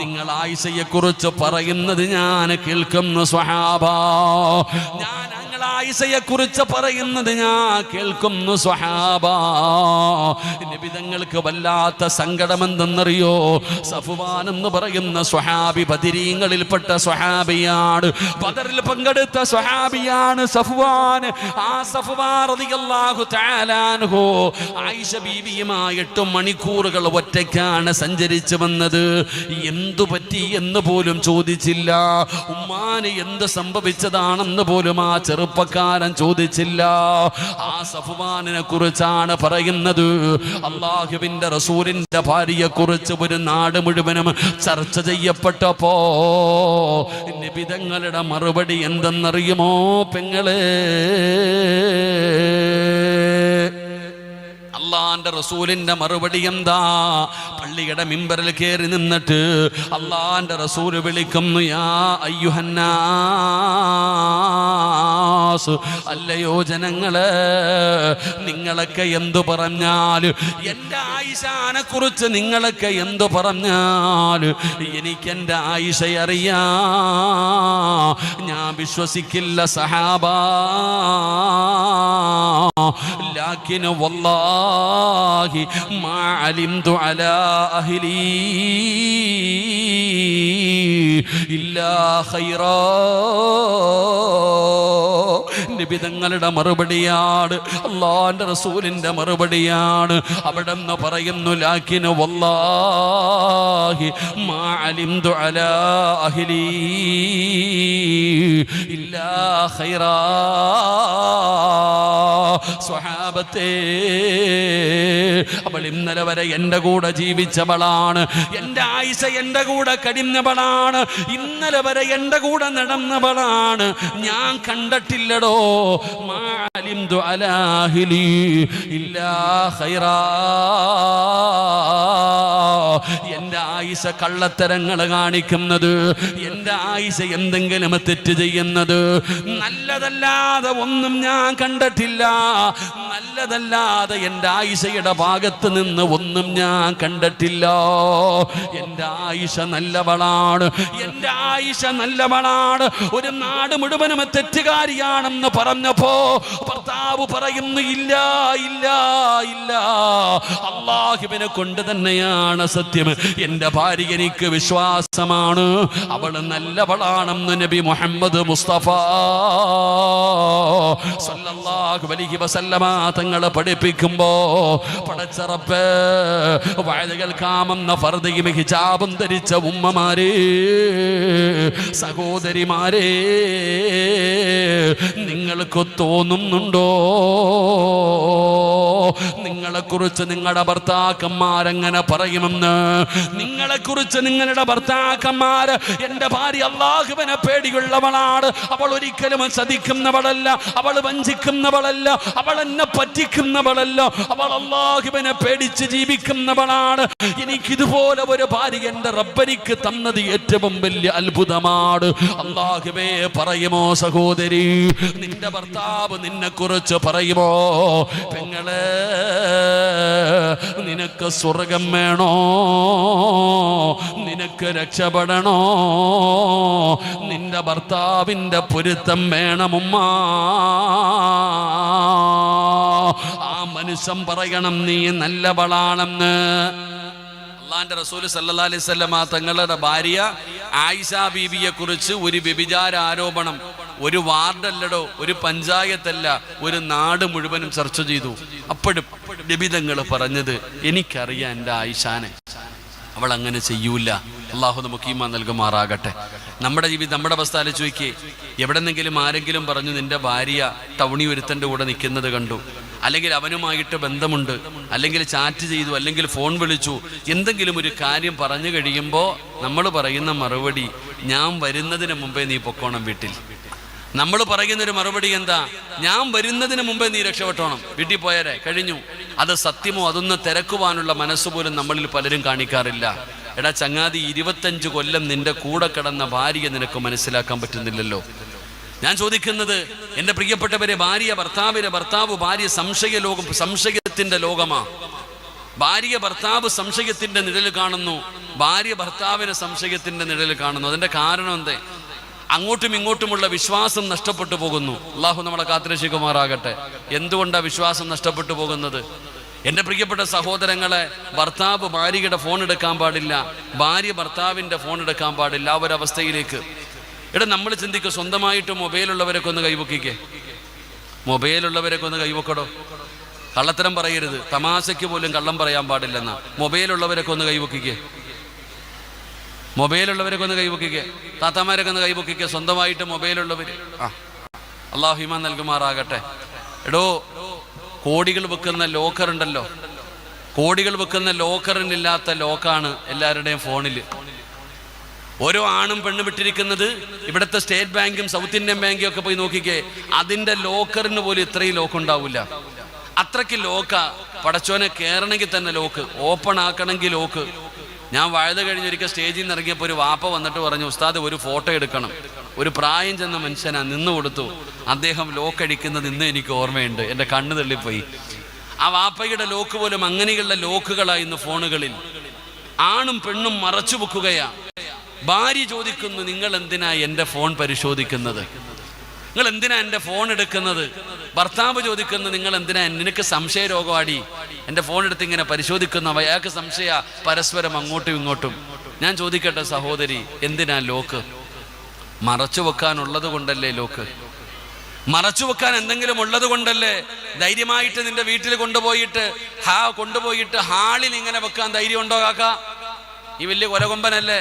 നിങ്ങൾ ആയിഷയെ കുറിച്ച് പറയുന്നത് ഞാൻ കേൾക്കുന്നു സ്വഹാബാ. ഞാൻ ആയിഷയെ കുറിച്ച് പറയുന്നത് ഞാൻ കേൾക്കുന്നു സ്വഹാബാ. നബി തങ്ങൾക്ക് വല്ലാത്ത സങ്കടമെന്തെന്നറിയോ? സഫ്വാൻ എന്ന് പറയുന്ന സ്വഹാബി ബദരീങ്ങളിൽപ്പെട്ട സ്വഹാബിയാണ്, ബദറിൽ പങ്കെടുത്ത സ്വഹാബിയാണ് സഫ്വാൻ. ആ സഫ്വാൻ റളിയല്ലാഹു തആല അൻഹു ആയിഷ ബീവിയുമായി 8 മണിക്കൂറുകൾ ഒറ്റയ്ക്കാണ് സഞ്ചരിച്ചു വന്നത്. എന്തു പറ്റി എന്ന് പോലും ചോദിച്ചില്ല. ഉമ്മാന് എന്ത് സംഭവിച്ചതാണെന്ന് പോലും ആ ചെറുപ്പക്കാരൻ ചോദിച്ചില്ല. ആ സഫ്വാനിനെ കുറിച്ചാണ് പറയുന്നത്. അല്ലാഹുവിന്റെ റസൂലിന്റെ ഭാര്യയെ കുറിച്ച് ഒരു നാട് മുഴുവനും ചർച്ച ചെയ്യപ്പെട്ടപ്പോ നബി തങ്ങളുടെ മറുപടി എന്തെന്നറിയുമോ പെങ്ങളെ? അള്ളാന്റെ റസൂലിന്റെ മറുപടി എന്താ? പള്ളിയുടെ മിമ്പറിൽ കയറി നിന്നിട്ട് അള്ളാന്റെ റസൂൽ വിളിക്കുന്നു, യാ അയ്യുഹന്നാസ്. അല്ലയോ ജനങ്ങളെ, നിങ്ങളൊക്കെ എന്തു പറഞ്ഞാൽ, എൻ്റെ ആയിഷാനെ കുറിച്ച് നിങ്ങളൊക്കെ എന്തു പറഞ്ഞാൽ എനിക്കെൻ്റെ ആയിഷയെ അറിയാം. ഞാൻ വിശ്വസിക്കില്ല സഹാബാ. ലാകിൻ വല്ലാഹ് വല്ലാഹി മാ അലിംതു അലാ അഹ്ലി ഇല്ലാ ഖൈറാ. നബി തങ്ങളുടെ മറുപടിയാണ്, അല്ലാഹുവിന്റെ റസൂലിന്റെ മറുപടിയാണ്. അവിടെ നിന്ന് പറയുന്നു, ലാകിൻ വല്ലാഹി മാ അലിംതു അലാ അഹ്ലി ഇല്ലാ ഖൈറാ. സ്വഹാബത്തേ, അവൾ ഇന്നലെ വരെ എൻ്റെ കൂടെ ജീവിച്ചവളാണ്, എൻ്റെ ആയിഷ എൻ്റെ കൂടെ കഴിഞ്ഞവളാണ്, ഇന്നലെ വരെ എൻ്റെ കൂടെ നടന്നവളാണ്. ഞാൻ കണ്ടിട്ടില്ലടോ മാ അലിംതു അലാ അഹ്ലി ഇല്ലാ ഖൈറാ. എൻ്റെ ആയിഷ കള്ളത്തരങ്ങൾ കാണിക്കുന്നത്, എൻ്റെ ആയിഷ എന്തെങ്കിലും തെറ്റ് ചെയ്യുന്നത്, നല്ലതല്ലാതെ ഒന്നും ഞാൻ കണ്ടിട്ടില്ല. നല്ലതല്ലാതെ എൻ്റെ ആയിഷയുടെ ഭാഗത്ത് നിന്ന് ഒന്നും ഞാൻ കണ്ടിട്ടില്ല. എൻ്റെ ആയിഷ നല്ലവളാണ്, എൻ്റെ ആയിഷ നല്ലവളാണ്. ഒരു നാട് മുഴുവനും തെറ്റുകാരിയാണെന്ന് പറഞ്ഞപ്പോ ഭർത്താവ് പറയുന്നു, ഇല്ല ഇല്ല ഇല്ല, അല്ലാഹുവിനെ കൊണ്ട് തന്നെയാണ് സത്യം, എൻ്റെ ഭാര്യ എനിക്ക് വിശ്വാസമാണ്, അവൾ നല്ലവളാണെന്ന് നബി മുഹമ്മദ് മുസ്തഫ സല്ലല്ലാഹു അലൈഹി വസല്ലമ തങ്ങൾ പഠിപ്പിക്കുമ്പോ, പടച്ച റബ്ബേ, വഅദ് കേൾക്കാമെന്ന ഫർദയും ഹിജാബും ധരിച്ച ഉമ്മമാരെ, സഹോദരിമാരെ, നിങ്ങൾക്ക് തോന്നുന്നുണ്ടോ നിങ്ങളെക്കുറിച്ച് നിങ്ങളുടെ ഭർത്താക്കന്മാരെങ്ങനെ പറയുമെന്ന്? നിങ്ങളെക്കുറിച്ച് നിങ്ങളുടെ ഭർത്താക്കന്മാര്, എൻ്റെ ഭാര്യ അല്ലാഹുവിനെ പേടിയുള്ളവളാണ്, അവൾ ഒരിക്കലും ചതിക്കുന്നവളല്ല, അവൾ വഞ്ചിക്കുന്നവളല്ല, അവൾ എന്നെ പറ്റിക്കുന്നവളല്ല, അവൾ അല്ലാഹുവിനെ പേടിച്ച് ജീവിക്കുന്നവളാണ്. എനിക്കിതുപോലെ ഒരു ഭാര്യ എൻ്റെ റബ്ബനിക്ക് തന്നത് ഏറ്റവും വലിയ അത്ഭുതമാണ്. അല്ലാഹുവേ, പറയുമോ സഹോദരി, നിന്റെ ഭർത്താവ് നിന്നെ കുറിച്ച് പറയുമോ? പെങ്ങളെ, നിനക്ക് സ്വർഗം വേണോ? നിനക്ക് രക്ഷപ്പെടണോ? നിന്റെ ഭർത്താവിൻ്റെ പൊരുത്തം വേണമുമ്മ. ആ മനുഷ്യൻ പറയണം നീ നല്ലവളാണെന്ന്. അല്ലാഹുവിന്റെ റസൂൽ സല്ലല്ലാഹു അലൈഹി വസല്ലമ തങ്ങളുടെ ഭാര്യ ആയിഷ ബീവിയെ കുറിച്ച് ഒരു വ്യഭിചാര ആരോപണം ഒരു വാർഡല്ലടോ, ഒരു പഞ്ചായത്തല്ല, ഒരു നാട് മുഴുവനും ചർച്ച ചെയ്തു. അപ്പോഴും നബിതങ്ങൾ പറഞ്ഞത്, എനിക്കറിയാം എൻ്റെ ആയിഷാനെ, അവൾ അങ്ങനെ ചെയ്യൂല. അള്ളാഹു നമുക്ക് ഈമാൻ നൽകുമാറാകട്ടെ. നമ്മുടെ ജീവിതം, നമ്മുടെ അവസ്ഥ ആലോചിക്കേ. എവിടെന്നെങ്കിലും ആരെങ്കിലും പറഞ്ഞു നിന്റെ ഭാര്യ ടൗണി ഒരുത്തൻ്റെ കൂടെ നിൽക്കുന്നത് കണ്ടു, അല്ലെങ്കിൽ അവനുമായിട്ട് ബന്ധമുണ്ട്, അല്ലെങ്കിൽ ചാറ്റ് ചെയ്തു, അല്ലെങ്കിൽ ഫോൺ വിളിച്ചു, എന്തെങ്കിലും ഒരു കാര്യം പറഞ്ഞു കഴിയുമ്പോൾ നമ്മൾ പറയുന്ന മറുപടി, ഞാൻ വരുന്നതിന് മുമ്പേ നീ പൊക്കോണം വീട്ടിൽ. നമ്മൾ പറയുന്നൊരു മറുപടി എന്താ? ഞാൻ വരുന്നതിന് മുമ്പേ നീ രക്ഷപ്പെട്ടോണം, വീട്ടിൽ പോയാലേ കഴിഞ്ഞു. അത് സത്യമോ? അതൊന്ന് തിരക്കുവാനുള്ള മനസ്സുപോലും നമ്മളിൽ പലരും കാണിക്കാറില്ല. എടാ ചങ്ങാതി, 25 കൊല്ലം നിന്റെ കൂടെ കിടന്ന ഭാര്യ നിനക്ക് മനസ്സിലാക്കാൻ പറ്റുന്നില്ലല്ലോ. ഞാൻ ചോദിക്കുന്നത്, എൻ്റെ പ്രിയപ്പെട്ടവരെ, ഭർത്താവ് ഭാര്യ സംശയത്തിന്റെ ലോകമാ. ഭാര്യ ഭർത്താവ് സംശയത്തിന്റെ നിഴൽ കാണുന്നു, ഭാര്യ ഭർത്താവിനെ സംശയത്തിന്റെ നിഴൽ കാണുന്നു. അതിന്റെ കാരണം എന്തേ? അങ്ങോട്ടും ഇങ്ങോട്ടുമുള്ള വിശ്വാസം നഷ്ടപ്പെട്ടു പോകുന്നു. അള്ളാഹു നമ്മളെ കാത്തുരക്ഷിക്കുമാറാകട്ടെ. എന്തുകൊണ്ടാണ് വിശ്വാസം നഷ്ടപ്പെട്ടു പോകുന്നത്? എൻ്റെ പ്രിയപ്പെട്ട സഹോദരങ്ങളെ, ഭർത്താവ് ഭാര്യയുടെ ഫോൺ എടുക്കാൻ പാടില്ല, ഭാര്യ ഭർത്താവിൻ്റെ ഫോൺ എടുക്കാൻ പാടില്ല. ആ ഒരവസ്ഥയിലേക്ക് നമ്മൾ ചിന്തിക്കുക, സ്വന്തമായിട്ട് മൊബൈലുള്ളവരൊക്കെ ഒന്ന് കൈവക്കിക്കേ. മൊബൈലുള്ളവരൊക്കെ ഒന്ന് കൈവക്കടോ. കള്ളത്തരം പറയരുത്, തമാശയ്ക്ക് പോലും കള്ളം പറയാൻ പാടില്ലെന്നാ. മൊബൈലുള്ളവരൊക്കെ ഒന്ന് കൈവക്കിക്കേ. മൊബൈലുള്ളവരൊക്കെ ഒന്ന് കൈവക്കിക്കേ. താത്താമാരൊക്കെ ഒന്ന് കൈവക്കിക്കേ. സ്വന്തമായിട്ട് മൊബൈലുള്ളവർ. അല്ലാഹു ഈമാൻ നൽകുമാറാകട്ടെ. എടോ, കോടികൾ വെക്കുന്ന ലോക്കർ ഉണ്ടല്ലോ, കോടികൾ വെക്കുന്ന ലോക്കറിനില്ലാത്ത ലോക്കാണ് എല്ലാവരുടെയും ഫോണിൽ. ഓരോ ആണും പെണ്ണും വിട്ടിരിക്കുന്നത്. ഇവിടുത്തെ സ്റ്റേറ്റ് ബാങ്കും സൗത്ത് ഇന്ത്യൻ ബാങ്കും ഒക്കെ പോയി നോക്കിക്കേ, അതിൻ്റെ ലോക്കറിന് പോലും ഇത്രയും ലോക്ക് ഉണ്ടാവില്ല. അത്രയ്ക്ക് ലോക്കാ. പടച്ചോനെ, കയറണമെങ്കിൽ തന്നെ ലോക്ക്, ഓപ്പൺ ആക്കണമെങ്കിൽ ലോക്ക്. ഞാൻ വഴുത കഴിഞ്ഞൊരിക്കൽ സ്റ്റേജിൽ നിന്ന് ഇറങ്ങിയപ്പോൾ ഒരു വാപ്പ വന്നിട്ട് പറഞ്ഞു, ഉസ്താദ് ഒരു ഫോട്ടോ എടുക്കണം. ഒരു പ്രായം ചെന്ന മനുഷ്യനാ, നിന്ന് കൊടുത്തു. അദ്ദേഹം ലോക്ക് അടിക്കുന്നത് ഇന്ന് എനിക്ക് ഓർമ്മയുണ്ട്, എൻ്റെ കണ്ണ് തള്ളിപ്പോയി. ആ വാപ്പയുടെ ലോക്ക് പോലും അങ്ങനെയുള്ള ലോക്കുകളായി ഇന്ന് ഫോണുകളിൽ. ആണും പെണ്ണും മറച്ചു വെക്കുകയാ. ഭാര്യ ചോദിക്കുന്നു, നിങ്ങൾ എന്തിനാ എൻ്റെ ഫോൺ പരിശോധിക്കുന്നത്? നിങ്ങൾ എന്തിനാ എൻ്റെ ഫോൺ എടുക്കുന്നത്? ഭർത്താവ് ചോദിക്കുന്നു, നിങ്ങൾ എന്തിനാ, നിനക്ക് സംശയ രോഗമാടി, എൻ്റെ ഫോൺ എടുത്ത് ഇങ്ങനെ പരിശോധിക്കുന്നു, അയാൾക്ക് സംശയ, പരസ്പരം അങ്ങോട്ടും ഇങ്ങോട്ടും. ഞാൻ ചോദിക്കട്ടെ സഹോദരി, എന്തിനാ ലോക്ക്? മറച്ചു വെക്കാനുള്ളത് കൊണ്ടല്ലേ ലോക്ക്? മറച്ചു വെക്കാൻ എന്തെങ്കിലും ഉള്ളത് കൊണ്ടല്ലേ? ധൈര്യമായിട്ട് നിന്റെ വീട്ടിൽ കൊണ്ടുപോയിട്ട് ഹാളിൽ ഇങ്ങനെ വെക്കാൻ ധൈര്യമുണ്ടോ കാക്ക? ഈ വലിയ കൊലകൊമ്പനല്ലേ?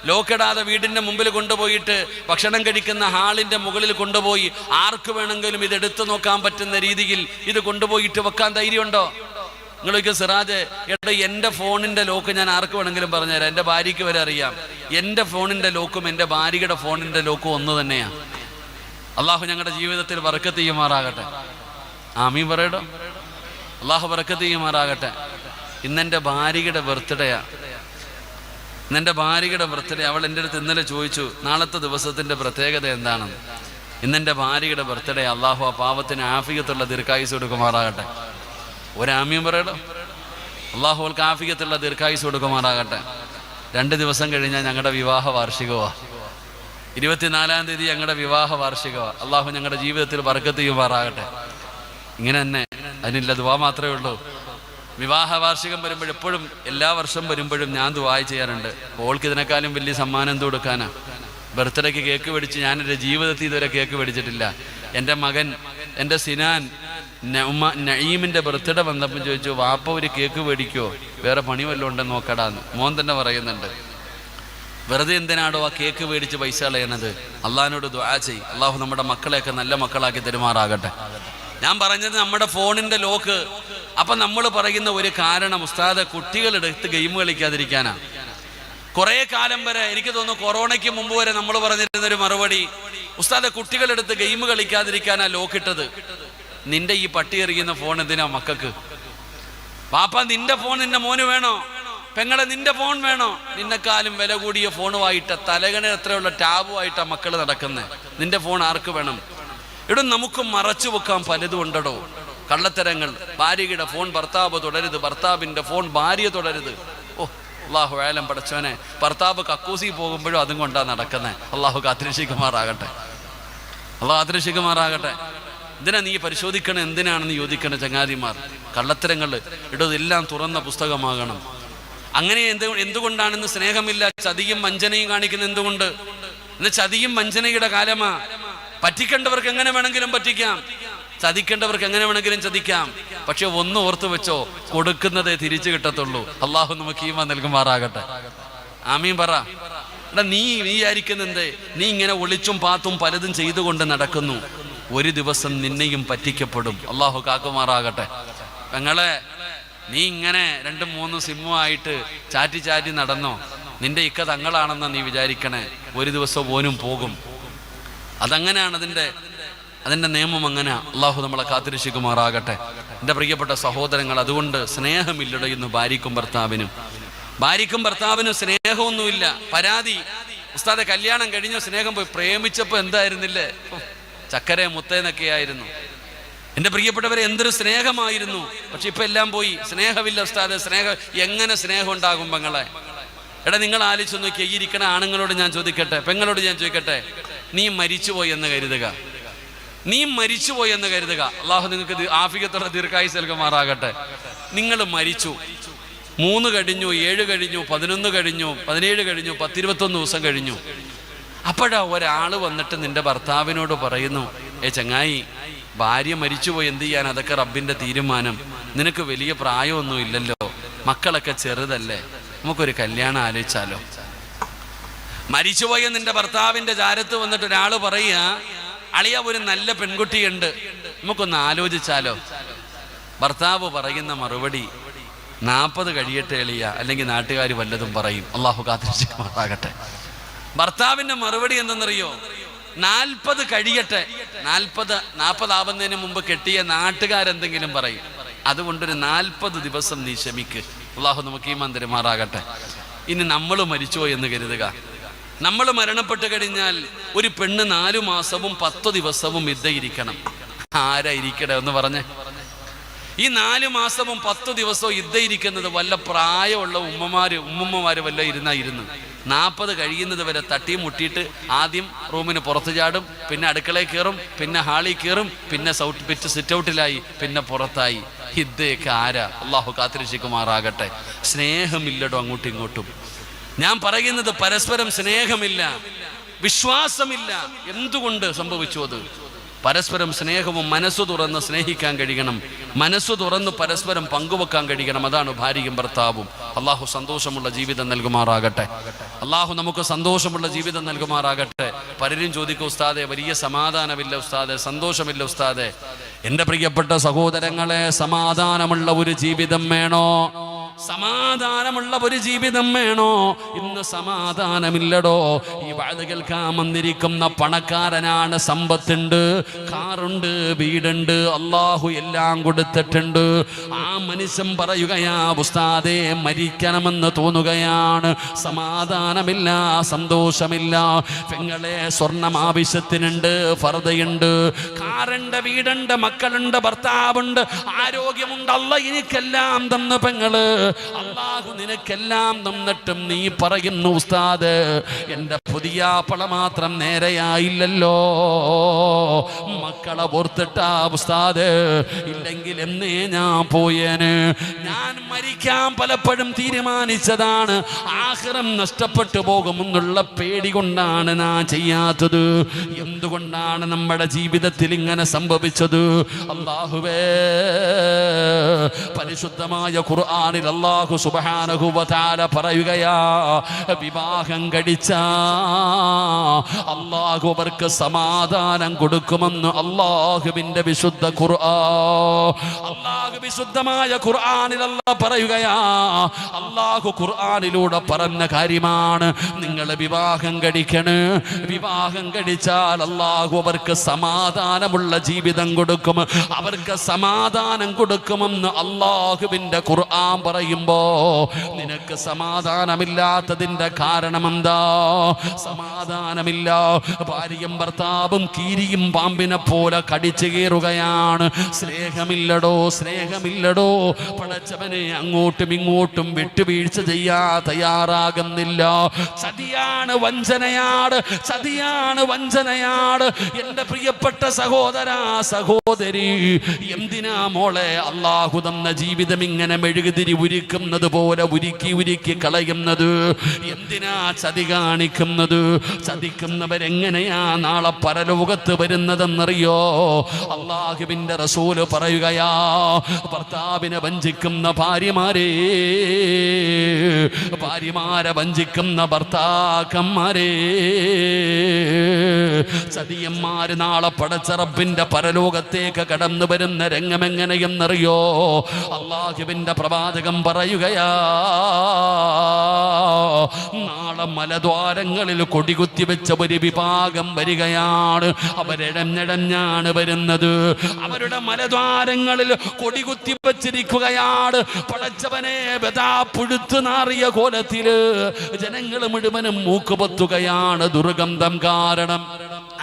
ലോക്കിടാതെ വീടിന്റെ മുമ്പിൽ കൊണ്ടുപോയിട്ട് ഭക്ഷണം കഴിക്കുന്ന ഹാളിന്റെ മുകളിൽ കൊണ്ടുപോയി ആർക്ക് വേണമെങ്കിലും ഇത് എടുത്തു നോക്കാൻ പറ്റുന്ന രീതിയിൽ ഇത് കൊണ്ടുപോയിട്ട് വെക്കാൻ ധൈര്യമുണ്ടോ? നിങ്ങൾക്ക് സിറാജ്, എടാ എൻ്റെ ഫോണിന്റെ ലോക്ക് ഞാൻ ആർക്ക് വേണമെങ്കിലും പറഞ്ഞുതരാം, എൻ്റെ ഭാര്യയ്ക്ക് വരെ അറിയാം. എൻ്റെ ഫോണിന്റെ ലോക്കും എൻ്റെ ഭാര്യയുടെ ഫോണിന്റെ ലോക്കും ഒന്ന് തന്നെയാണ്. അള്ളാഹു ഞങ്ങളുടെ ജീവിതത്തിൽ ബർക്കത്ത് ചെയ്യുമാറാകട്ടെ. ആമീൻ പറയടോ. അള്ളാഹു ബർക്കത്ത് ചെയ്യുമാറാകട്ടെ. ഇന്നെൻ്റെ ഭാര്യയുടെ ബർത്ത്ഡേയാ. ഇന്നെൻ്റെ ഭാര്യയുടെ ബർത്ത്ഡേ. അവൾ എൻ്റെ അടുത്ത് ഇന്നലെ ചോദിച്ചു നാളത്തെ ദിവസത്തിൻ്റെ പ്രത്യേകത എന്താണെന്ന്. ഇന്നെൻ്റെ ഭാര്യയുടെ ബർത്ത്ഡേ. അള്ളാഹു ആ പാവത്തിന് ആഫിയത്തുള്ള ദീർഘായുസ് കൊടുക്കുമാറാകട്ടെ. ഒരാമീൻ പറയടോ. അള്ളാഹു അവൾക്ക് ആഫിയത്തുള്ള ദീർഘായുസ് കൊടുക്കുമാറാകട്ടെ. 2 ദിവസം കഴിഞ്ഞാൽ ഞങ്ങളുടെ വിവാഹ വാർഷികമാണ്. 24-ാം തീയതി ഞങ്ങളുടെ വിവാഹ വാർഷികമാണ്. അള്ളാഹു ഞങ്ങളുടെ ജീവിതത്തിൽ ബർക്കത്ത് ചെയ്യുമാറാകട്ടെ. ഇങ്ങനെ തന്നെ, അതിനില്ല ദുആ മാത്രമേ ഉള്ളൂ. വിവാഹ വാർഷികം വരുമ്പോഴും എപ്പോഴും എല്ലാ വർഷം വരുമ്പോഴും ഞാൻ ദുആ ചെയ്യാറുണ്ട്. ഓൾക്ക് ഇതിനേക്കാളും വലിയ സമ്മാനം എന്ത് കൊടുക്കാനാ? ബർത്ത്ഡേക്ക് കേക്ക് മേടിച്ച് ഞാൻ എൻ്റെ ജീവിതത്തിൽ ഇതുവരെ കേക്ക് മേടിച്ചിട്ടില്ല. എൻ്റെ മകൻ, എൻ്റെ സിനാൻ നഈമിൻ്റെ ബർത്ത്ഡേ വന്നപ്പോൾ ചോദിച്ചു, വാപ്പ ഒരു കേക്ക് മേടിക്കോ, വേറെ പണി വല്ലതും ഉണ്ടെന്ന് നോക്കടാന്ന്. മോൻ തന്നെ പറയുന്നുണ്ട്, വെറുതെ എന്തിനാടോ ആ കേക്ക് മേടിച്ച് പൈസ കളയണത്? അള്ളാഹിനോട് ദുആ ചെയ്യ്. അള്ളാഹു നമ്മുടെ മക്കളെയൊക്കെ നല്ല മക്കളാക്കി തെരുമാറാകട്ടെ. ഞാൻ പറഞ്ഞത് നമ്മുടെ ഫോണിന്റെ ലോക്ക്. അപ്പൊ നമ്മൾ പറയുന്ന ഒരു കാരണം, ഉസ്താദ്, കുട്ടികളെടുത്ത് ഗെയിം കളിക്കാതിരിക്കാനാ. കുറെ കാലം വരെ, എനിക്ക് തോന്നുന്നു കൊറോണയ്ക്ക് മുമ്പ് വരെ നമ്മൾ പറഞ്ഞിരുന്നൊരു മറുപടി, ഉസ്താദ് കുട്ടികളെടുത്ത് ഗെയിം കളിക്കാതിരിക്കാനാ ലോക്കിട്ടത്. നിന്റെ ഈ പട്ടി എറിയുന്ന ഫോൺ എന്തിനാ മക്കൾക്ക്? പാപ്പ, നിന്റെ ഫോൺ നിന്റെ മോന് വേണോ? പെങ്ങളെ, നിന്റെ ഫോൺ വേണോ? നിന്നെക്കാലും വില കൂടിയ ഫോണുമായിട്ട്, തലകണ എത്രയുള്ള ടാബുമായിട്ടാ മക്കൾ നടക്കുന്നത്. നിന്റെ ഫോൺ ആർക്ക് വേണം? ഇവിടെ നമുക്ക് മറച്ചു വെക്കാൻ പലതും ഉണ്ടടോ. കള്ളത്തരങ്ങൾ. ഭാര്യയുടെ ഫോൺ ഭർത്താവ് തൊടരുത്, ഭർത്താവിന്റെ ഫോൺ ഭാര്യ തൊടരുത്. ഓ, അള്ളാഹു ആലം പടച്ചവനെ, ഭർത്താവ് കക്കൂസി പോകുമ്പോഴും അതും കൊണ്ടാ നടക്കുന്നത്. അള്ളാഹു കാത്തിരക്ഷിക്കുമാറാകട്ടെ. അള്ളാഹു കാത്തിരക്ഷിക്കുമാറാകട്ടെ. എന്തിനാ നീ പരിശോധിക്കണം, എന്തിനാണെന്ന് ചോദിക്കണ ചങ്ങാതിമാർ. കള്ളത്തരങ്ങൾ ഇതെല്ലാം തുറന്ന പുസ്തകമാകണം. അങ്ങനെ എന്തുകൊണ്ടാണെന്ന് സ്നേഹമില്ല, ചതിയും വഞ്ചനയും കാണിക്കുന്ന എന്തുകൊണ്ട്? ഇന്ന് ചതിയും വഞ്ചനയുടെ കാലമാ. പറ്റിക്കേണ്ടവർക്ക് എങ്ങനെ വേണമെങ്കിലും പറ്റിക്കാം, ചതിക്കേണ്ടവർക്ക് എങ്ങനെ വേണമെങ്കിലും ചതിക്കാം. പക്ഷെ ഒന്ന് ഓർത്തു വെച്ചോ, കൊടുക്കുന്നതേ തിരിച്ചു കിട്ടത്തുള്ളൂ. അള്ളാഹു നമുക്ക് ഈമാൻ നൽകുമാറാകട്ടെ. ആമീൻ പറ. എടാ, നീ വിചാരിക്കുന്നെന്തേ? നീ ഇങ്ങനെ ഒളിച്ചും പാത്തും പലതും ചെയ്തുകൊണ്ട് നടക്കുന്നു. ഒരു ദിവസം നിന്നെയും പറ്റിക്കപ്പെടും. അള്ളാഹു കാക്കുമാറാകട്ടെ. പെങ്ങളെ, നീ ഇങ്ങനെ 2-3 സിമ്മുമായിട്ട് ചാറ്റി നടന്നോ? നിന്റെ ഇക്ക തങ്ങളാണെന്നാ നീ വിചാരിക്കണേ. ഒരു ദിവസം ഓനും പോകും. അതങ്ങനെയാണ്, അതിൻ്റെ നിയമം അങ്ങനെ. അള്ളാഹു നമ്മളെ കാത്തിരക്ഷിക്കുമാറാകട്ടെ. എൻ്റെ പ്രിയപ്പെട്ട സഹോദരങ്ങൾ, അതുകൊണ്ട് സ്നേഹമില്ലട ഇന്ന് ഭാര്യയ്ക്കും ഭർത്താവിനും സ്നേഹമൊന്നുമില്ല. പരാതി, ഉസ്താദെ കല്യാണം കഴിഞ്ഞ സ്നേഹം പോയി, പ്രേമിച്ചപ്പോൾ എന്തായിരുന്നില്ലേ, ചക്കര മുത്തേന്നൊക്കെ ആയിരുന്നു. എൻ്റെ പ്രിയപ്പെട്ടവരെ, എന്തൊരു സ്നേഹമായിരുന്നു. പക്ഷെ ഇപ്പം എല്ലാം പോയി. സ്നേഹമില്ല ഉസ്താദെ. എങ്ങനെ സ്നേഹം ഉണ്ടാകും പെങ്ങളെ? എടാ, നിങ്ങൾ ആലോചിച്ച് നോക്കി. ഈ ഇരിക്കണ ആണുങ്ങളോട് ഞാൻ ചോദിക്കട്ടെ, പെങ്ങളോട് ഞാൻ ചോദിക്കട്ടെ, നീ മരിച്ചുപോയി എന്ന് കരുതുക. അള്ളാഹു നിങ്ങൾക്ക് ആഫിയത്തുള്ള ദീർഘായുസ് നൽകുമാറാകട്ടെ. നിങ്ങൾ മരിച്ചു, 3 കഴിഞ്ഞു, 7 കഴിഞ്ഞു, 11 കഴിഞ്ഞു, 17 കഴിഞ്ഞു, 10-21 ദിവസം കഴിഞ്ഞു. അപ്പോഴാ ഒരാൾ വന്നിട്ട് നിന്റെ ഭർത്താവിനോട് പറയുന്നു, ചങ്ങായി, ഭാര്യ മരിച്ചുപോയി, എന്ത് ചെയ്യാൻ? അതൊക്കെ റബ്ബിന്റെ തീരുമാനം. നിനക്ക് വലിയ പ്രായമൊന്നും ഇല്ലല്ലോ, മക്കളൊക്കെ ചെറുതല്ലേ, നമുക്കൊരു കല്യാണം ആലോചിച്ചാലോ? മരിച്ചുപോയ നിന്റെ ഭർത്താവിന്റെ ചാരത്ത് വന്നിട്ട് ഒരാൾ പറയുക, അളിയ, ഒരു നല്ല പെൺകുട്ടിയുണ്ട്, നമുക്കൊന്ന് ആലോചിച്ചാലോ? ഭർത്താവ് പറയുന്ന മറുപടി, 40 കഴിയട്ടെ എളിയ, അല്ലെങ്കിൽ നാട്ടുകാർ വല്ലതും പറയും. അള്ളാഹു കാത്തിരക്ഷിക്കുമാറാകട്ടെ. ഭർത്താവിന്റെ മറുപടി എന്തെന്നറിയോ? 40 കഴിയട്ടെ, 40 ആവുന്നതിന് മുമ്പ് കെട്ടിയ നാട്ടുകാരെന്തെങ്കിലും പറയും. അതുകൊണ്ടൊരു 40 ദിവസം നീ ക്ഷമിക്ക്. അള്ളാഹു നമുക്ക് ഈമാൻ തരുമാറാകട്ടെ. ഇനി നമ്മൾ മരിച്ചോ എന്ന് കരുതുക. നമ്മൾ മരണപ്പെട്ട് കഴിഞ്ഞാൽ ഒരു പെണ്ണ് 4 മാസവും 10 ദിവസവും ഇദ്ദയിരിക്കണം. ആരാ ഇരിക്കട്ടെ എന്ന് പറഞ്ഞേ? ഈ 4 മാസവും 10 ദിവസവും ഇദ്ദയിരിക്കുന്നത് വല്ല പ്രായമുള്ള ഉമ്മമാര് വല്ല ഇരുന്നു. 40 കഴിയുന്നത് വരെ തട്ടിയും മുട്ടിയിട്ട് ആദ്യം റൂമിന് പുറത്ത് ചാടും, പിന്നെ അടുക്കളയിൽ കയറും, പിന്നെ ഹാളിൽ കയറും, പിന്നെ സിറ്റ് ഔട്ടിലായി, പിന്നെ പുറത്തായി. ഇതൊക്കെ ആരാ? അള്ളാഹു കാത്തിരക്ഷിക്കുമാറാകട്ടെ. സ്നേഹമില്ലടോ അങ്ങോട്ടും ഇങ്ങോട്ടും. ഞാൻ പറയുന്നത് പരസ്പരം സ്നേഹമില്ല, വിശ്വാസമില്ല. എന്തുകൊണ്ട് സംഭവിച്ചു അത്? പരസ്പരം സ്നേഹവും മനസ്സു തുറന്ന് സ്നേഹിക്കാൻ കഴിയണം, മനസ്സു തുറന്ന് പരസ്പരം പങ്കുവെക്കാൻ കഴിയണം. അതാണ് ഭാര്യയും ഭർത്താവും. അള്ളാഹു സന്തോഷമുള്ള ജീവിതം നൽകുമാറാകട്ടെ. അള്ളാഹു നമുക്ക് സന്തോഷമുള്ള ജീവിതം നൽകുമാറാകട്ടെ. പലരും ചോദിക്കും, ഉസ്താദെ വലിയ സമാധാനമില്ല ഉസ്താദെ, സന്തോഷമില്ല ഉസ്താദെ. എൻ്റെ പ്രിയപ്പെട്ട സഹോദരങ്ങളെ, സമാധാനമുള്ള ഒരു ജീവിതം വേണോ? സമാധാനമുള്ള ഒരു ജീവിതം വേണോ? ഇന്ന് സമാധാനമില്ലടോ. ഈ വാഴ കേൾക്കാൻ വന്നിരിക്കുന്ന പണക്കാരനാണ്, സമ്പത്തുണ്ട്, കാറുണ്ട്, വീടുണ്ട്, അള്ളാഹു എല്ലാം കൊടുത്തിട്ടുണ്ട്. ആ മനുഷ്യൻ പറയുകയാ, ഉസ്താദേ മരിക്കണമെന്ന് തോന്നുകയാണ്, സമാധാനമില്ല, സന്തോഷമില്ല. പെങ്ങളെ, സ്വർണം ആവശ്യത്തിനുണ്ട്, ഫർദയുണ്ട്, കാറുണ്ട്, വീടുണ്ട്, മക്കളുണ്ട്, ഭർത്താവുണ്ട്, ആരോഗ്യമുണ്ട്. അല്ലാഹ് എനിക്കെല്ലാം തന്നു പെങ്ങള്, അല്ലാഹു നിനക്കെല്ലാം തന്നിട്ടും നീ പറയുന്നു, ഉസ്താദ് എൻ്റെ പുതിയ പള മാത്രം നേരെയായില്ലല്ലോ. മക്കളെ ഓർത്തിട്ടാ ഉസ്താദ്, ഇല്ലെങ്കിൽ എന്നേ ഞാൻ പോയേന്. ഞാൻ മരിക്കാൻ പലപ്പോഴും തീരുമാനിച്ചതാണ്, ആഖിറം നഷ്ടപ്പെട്ടു പോകുമെന്നുള്ള പേടി കൊണ്ടാണ് ഞാൻ ചെയ്യാത്തത്. എന്തുകൊണ്ടാണ് നമ്മുടെ ജീവിതത്തിൽ ഇങ്ങനെ സംഭവിച്ചത്? അല്ലാഹുവേ, പരിശുദ്ധമായ ഖുർആനിൽ അല്ലാഹു സുബ്ഹാനഹു വ തആല പറയുകയാ, വിവാഹം കഴിച്ച അല്ലാഹു അവർക്ക് സമാധാനം കൊടുക്കുമെന്ന് അല്ലാഹുവിന്റെ വിശുദ്ധ ഖുർആൻ. അല്ലാഹു വിശുദ്ധമായ ഖുർആനിൽ അല്ലാഹു പറയുകയാ, അല്ലാഹു ഖുർആനിലൂടെ പറഞ്ഞ കാര്യമാണ്. നിങ്ങൾ വിവാഹം കഴിക്കണ്, വിവാഹം കഴിച്ചാൽ അല്ലാഹു അവർക്ക് സമാധാനമുള്ള ജീവിതം കൊടുക്കും, അവർക്ക് സമാധാനം കൊടുക്കുമെന്ന് അല്ലാഹുവിന്റെ ഖുർആൻ പറയുമ്പോ നിനക്ക് സമാധാനമില്ലാത്തതിന്റെ കാരണം എന്താ? സമാധാനമില്ല. ഭാര്യയും ഭർത്താവും കീരിയും പാമ്പിനെ പോലെ കടിച്ചു കീറുകയാണ്. സ്നേഹമില്ലടോ, സ്നേഹമില്ലടോ. പടച്ചവനെ അങ്ങോട്ടും ഇങ്ങോട്ടും വിട്ടുവീഴ്ച ചെയ്യാ തയ്യാറാകുന്നില്ല. ചതിയാണ്, വഞ്ചനയാണ്, ചതിയാണ്, വഞ്ചനയാണ്. എൻ്റെ പ്രിയപ്പെട്ട സഹോദരാ, സഹോദരി, എന്തിനാ മോളെ അല്ലാഹു തന്ന ജീവിതം ഇങ്ങനെ മെഴുകുതിരി ഉരുക്കുന്നത് പോലെ ഉരുക്കി ഉരുക്കി കളയുന്നത്? എന്തിനാ ചതി കാണിക്കുന്നത്? ചതിക്കുന്നവരെങ്ങനെയാ നാളെ പരലോകത്ത് വരുന്നതെന്നറിയോ? അല്ലാഹുവിന്റെ റസൂല് പറയുകയാ, ഭർത്താവിനെ വഞ്ചിക്കുന്ന ഭാര്യമാരെ, ഭാര്യമാരെ വഞ്ചിക്കുന്ന ഭർത്താക്കന്മാരെ, ചതിയന്മാര് നാളെ പടച്ച റബ്ബിന്റെ പരലോകത്തേക്ക് കടന്നു വരുന്ന രംഗമെങ്ങനെയെന്നറിയോ? അല്ലാഹുവിന്റെ പ്രവാചകം പറയുകയാ, നാളെ മലദ്വാരങ്ങളിൽ കൊടികുത്തി വെച്ച ഒരു വിഭാഗം വരികയാണ്. അവരെഴഞ്ഞഴഞ്ഞാണ് വരുന്നത്. അവരുടെ മലദ്വാരങ്ങളിൽ കൊടികുത്തി വെച്ചിരിക്കുകയാണ്. പടച്ചവനെ, പുഴുത്തു നാറിയ കോലത്തില് ജനങ്ങൾ മുഴുവനും മൂക്കുപൊത്തുകയാണ് ദുർഗന്ധം കാരണം.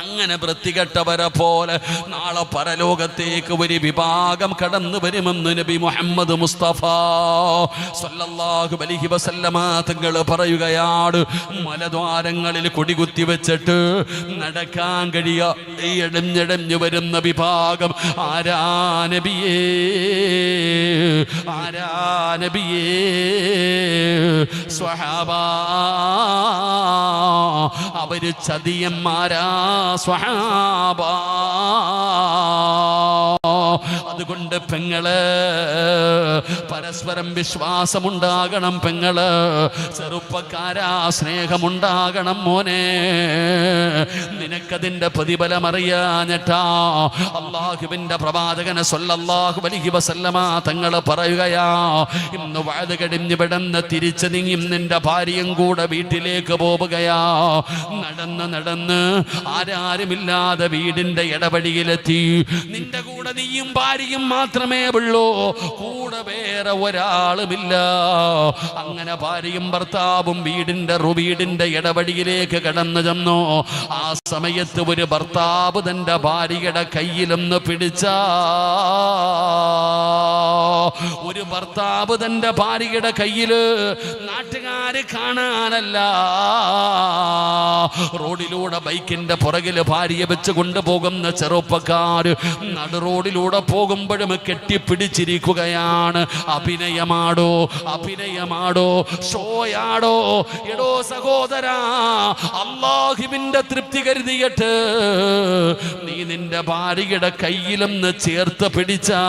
അങ്ങനെ വൃത്തികെട്ടവരെ പോലെ നാളെ പരലോകത്തേക്ക് ഒരു വിഭാഗം കടന്നു വരുമെന്ന് നബി മുഹമ്മദ് മുസ്തഫ സല്ലല്ലാഹു അലൈഹി വസല്ലമ തങ്ങൾ പറയുകയാണ്. മലദ്വാരങ്ങളിൽ കൊടികുത്തി വെച്ചിട്ട് നടക്കാൻ കഴിയാതെ എഴഞ്ഞെഴഞ്ഞു വരുന്ന വിഭാഗം ആരാ നബിയേ? ആരാ നബിയേ? സ്വഹാബാ, അവര് ചതിയന്മാരാ സ്വഹാബാ. അതുകൊണ്ട് പെങ്ങള്, പരസ്പരം വിശ്വാസമുണ്ടാകണം പെങ്ങള്. ചെറുപ്പക്കാരാ, സ്നേഹമുണ്ടാകണം മോനെ. നിനക്കതിന്റെ പ്രതിഫലം അറിയാഞ്ഞിട്ടാ അല്ലാഹുവിന്റെ പ്രവാചകൻ സ്വല്ലല്ലാഹു അലൈഹി വസല്ലമ തങ്ങൾ പറയുകയാ, ഇന്ന് വഅദ് കഴിഞ്ഞ് വിടന്ന് തിരിച്ചു നീയും നിന്റെ ഭാര്യയും കൂടെ വീട്ടിലേക്ക് പോവുകയാ. നടന്ന് നടന്ന് ആരാരുമില്ലാതെ വീടിന്റെ ഇടവഴിയിലെത്തി. നിന്റെ കൂടെ നീയും ഭാര്യയും മാത്രമേ ഉള്ളൂ, കൂടെ വേറെ ഒരാളുമില്ല. അങ്ങനെ ഭാര്യയും ഭർത്താവും വീടിന്റെ ഇടവഴിയിലേക്ക് കടന്നു ചെന്നു. ആ സമയത്ത് ഒരു ഭർത്താവ് തന്റെ ഭാര്യയുടെ കയ്യിലൊന്ന് പിടിച്ചാ, ഒരു ഭർത്താവ് തന്റെ ഭാര്യയുടെ കയ്യില്, നാട്ടുകാർ വീട്ടുകാര് കാണാനല്ല. റോഡിലൂടെ ബൈക്കിന്റെ പുറകില് ഭാര്യയെ വെച്ച് കൊണ്ടുപോകുന്ന ചെറുപ്പക്കാര് നടു റോഡിലൂടെ പോകുമ്പോഴും കെട്ടിപ്പിടിച്ചിരിക്കുകയാണ്. അഭിനയമാടോ, അഭിനയമാടോ, ഷോയാടോ? എടോ സഹോദരാ, അല്ലാഹുവിന്റെ തൃപ്തി കരുതിയിട്ട് നീ നിന്റെ ഭാര്യയുടെ കയ്യിലൊന്ന് ചേർത്ത് പിടിച്ചാ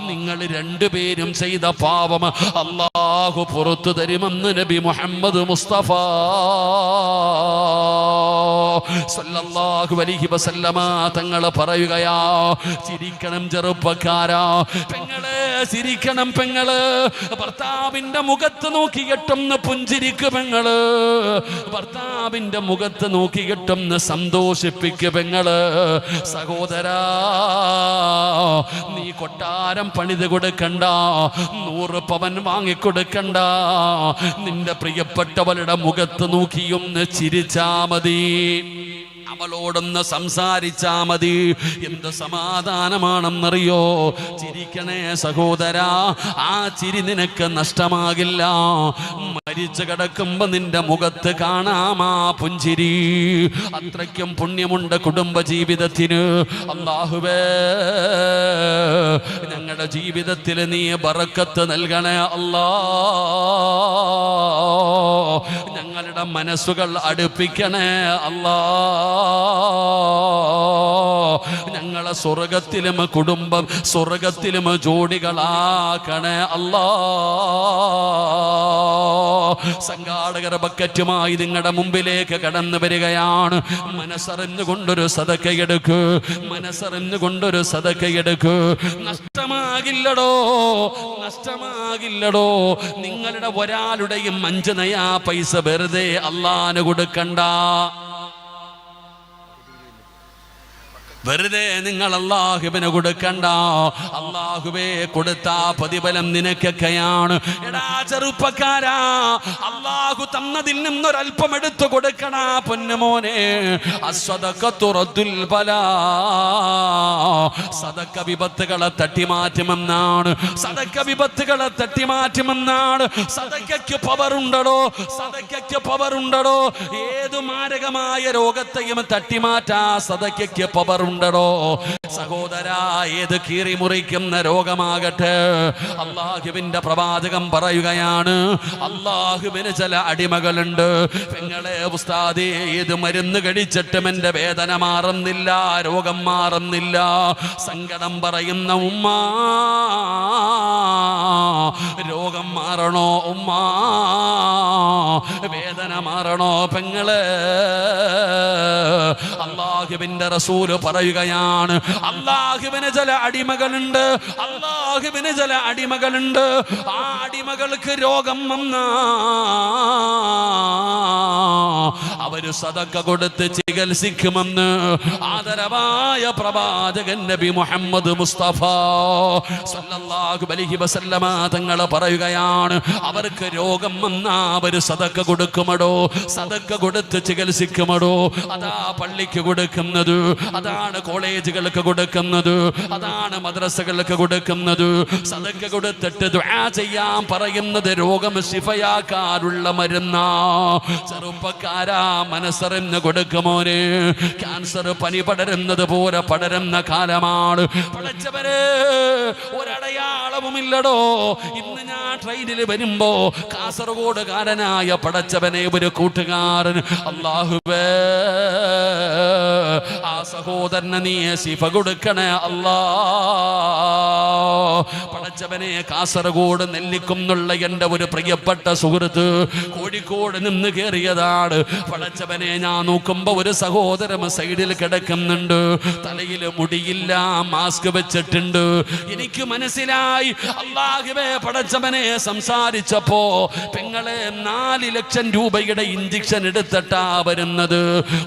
നിങ്ങൾ രണ്ടുപേരും ചെയ്ത പാപം അല്ലാഹു പുറത്തു തരുമെന്ന് നബി മുഹമ്മദ് മുസ്തഫ സല്ലല്ലാഹു അലൈഹി വസല്ലമ തങ്ങൾ പറയുകയാ. ചിരിക്കണം ചെറുപ്പക്കാരാ, പെങ്ങളെ ചിരിക്കണം പെങ്ങള്. ഭർത്താവിന്റെ മുഖത്ത് നോക്കിയിട്ടൊന്ന് പുഞ്ചിരിക്ക് പെങ്ങള്. ഭർത്താവിന്റെ മുഖത്ത് നോക്കിയിട്ടൊന്ന് സന്തോഷിപ്പിക്ക് പെങ്ങള്. സഹോദരാ, നീ കൊട്ടാരം പണിത് കൊടുക്കണ്ട, 100 പവൻ വാങ്ങിക്കൊടുക്കണ്ട. നിന്റെ പ്രിയപ്പെട്ടവളുടെ മുഖത്ത് നോക്കിയൊന്ന് ചിരിച്ചാ മതി, അവളോടൊന്ന് സംസാരിച്ചാ മതി. എന്ത് സമാധാനമാണെന്നറിയോ? ചിരിക്കണേ സഹോദരാ, ആ ചിരി നിനക്ക് നഷ്ടമാകില്ല. മരിച്ചു കിടക്കുമ്പോ നിന്റെ മുഖത്ത് കാണാമാ പുഞ്ചിരി. അത്രയ്ക്കും പുണ്യമുണ്ട് കുടുംബ ജീവിതത്തിന്. അല്ലാഹുവേ, ഞങ്ങളുടെ ജീവിതത്തിൽ നീ ബറക്കത്ത് നൽകണേ അല്ലാ. ഞങ്ങളുടെ മനസ്സുകൾ അടുപ്പിക്കണേ അല്ലാ. ഞങ്ങളെ സ്വർഗത്തിലും കുടുംബം സ്വർഗത്തിലും ജോഡികളാക്കണേ അല്ലാ. സംഘാടകർ ബക്കറ്റുമായി നിങ്ങളുടെ മുമ്പിലേക്ക് കടന്നു വരികയാണ്. മനസ്സറിഞ്ഞുകൊണ്ടൊരു സദക്കയെടുക്ക്, മനസ്സറിഞ്ഞുകൊണ്ടൊരു സദക്കയെടുക്ക്. നഷ്ടമാകില്ലടോ, നഷ്ടമാകില്ലടോ. നിങ്ങളുടെ ഒരാളുടെയും 5 നയാ പൈസ വെറുതെ അല്ലാഹുവിന് കൊടുക്കണ്ട. വെറുതെ നിങ്ങൾ അല്ലാഹുവിന് കൊടുക്കണ്ട. അല്ലാഹുവേ കൊടുത്താ പ്രതിഫലം നിനക്കൊക്കെയാണ്. എടാ ചെറുപ്പക്കാരാ, അല്ലാഹു തന്നതിൽ നിന്നൊരൽപ്പം എടുത്തു കൊടുക്കണ പൊന്നുമോനെ. അസ്സദഖത്തു റദ്ദുൽ ബലാ. സദഖ വിപത്തുകളെ തട്ടിമാറ്റുമെന്നാണ്, സദഖ വിപത്തുകളെ തട്ടിമാറ്റുമെന്നാണ്. സദഖയ്ക്ക് പവറുണ്ടടോ, സദഖയ്ക്ക് പവറുണ്ടടോ. ഏതു മാരകമായ രോഗത്തെയും തട്ടിമാറ്റാ സദഖയ്ക്ക് പവർ ഉണ്ടടോ സഹോദരാ. ഏത് കീറി മുറിക്കുന്ന രോഗമാകട്ടെ, അല്ലാഹുവിന്റെ പ്രവാചകം പറയുകയാണ്, അല്ലാഹുവിന് ചില അടിമകളുണ്ട്. പെങ്ങളെ ഉസ്താദേ, ഏത് മരുന്ന് കഴിച്ചിട്ടും എന്റെ വേദന മാറുന്നില്ല, രോഗം മാറുന്നില്ല. സങ്കടം പറയുന്ന ഉമ്മ, രോഗം മാറണോ ഉമ്മ? വേദന മാറണോ പെങ്ങളെ? അല്ലാഹുവിന്റെ റസൂൽ പറയുകയാണ്, അല്ലാഹുവിന് ചില അടിമകളുണ്ട്, അല്ലാഹുവിന് ചില അടിമകളുണ്ട്. ആ അടിമകൾക്ക് രോഗം വന്നാ അവര് സദഖ കൊടുത്ത് ചികിത്സിക്കുമെന്ന് ആദരവായ പ്രവാചകൻ നബി മുഹമ്മദ് മുസ്തഫ സല്ലല്ലാഹു അലൈഹി വസല്ലമ തങ്ങൾ പറയുകയാണ്, അവർക്ക് രോഗം വന്നാ അവര് സദഖ കൊടുക്കുമടോ, സദഖ കൊടുത്ത് ചികിത്സിക്കുമടോ. അതാ പള്ളിക്ക് കൊടുക്കുന്നത്, അതാണ് കോളേജുകൾക്ക് കൊടുക്കുന്നത്, അതാണ് മദ്രസകൾക്ക് കൊടുക്കുന്നത്. സദഖ കൊടുത്തിട്ട് ദുആ ചെയ്യാൻ പറയുന്നത് രോഗം ശിഫയാക്കാനുള്ള മരുന്നാ. ചെറുപ്പക്കാരാ, മനസ്സറിഞ്ഞ് കൊടുക്കുമോനെ. ക്യാൻസർ പനി പടരുന്നത് പോലെ പടരുന്ന കാലമാണ്. പടച്ചവരെ, ഒരടയാളവുമില്ലടോ. ഇന്ന് ഞാൻ ട്രെയിനിൽ വരുമ്പോ കാസർഗോഡുകാരനായ പടച്ചവനെ ഒരു കൂട്ടുകാരൻ, അല്ലാഹുവേ ആ സഹോദരന് നീ ശിഫ കൊടുക്കണേ അല്ലാ. പടച്ചവനെ, കാസർഗോഡ് നെല്ലിക്കുന്നുള്ള എൻ്റെ ഒരു പ്രിയപ്പെട്ട സുഹൃത്ത് കോഴിക്കോട് നിന്ന് കയറിയതാണ്. പടച്ചവനെ, ഞാൻ നോക്കുമ്പോ ഒരു സഹോദരൻ സൈഡിൽ കിടക്കുന്നുണ്ട്, തലയിൽ മുടിയില്ല, മാസ്ക് വെച്ചിട്ടുണ്ട്. എനിക്ക് മനസ്സിലായി, അല്ലാഹുവേ പടച്ചവനെ, സംസാരിച്ചപ്പോ പെങ്ങളെ 4 ലക്ഷം രൂപയുടെ ഇഞ്ചക്ഷൻ എടുത്തിട്ടാ വരുന്നത്.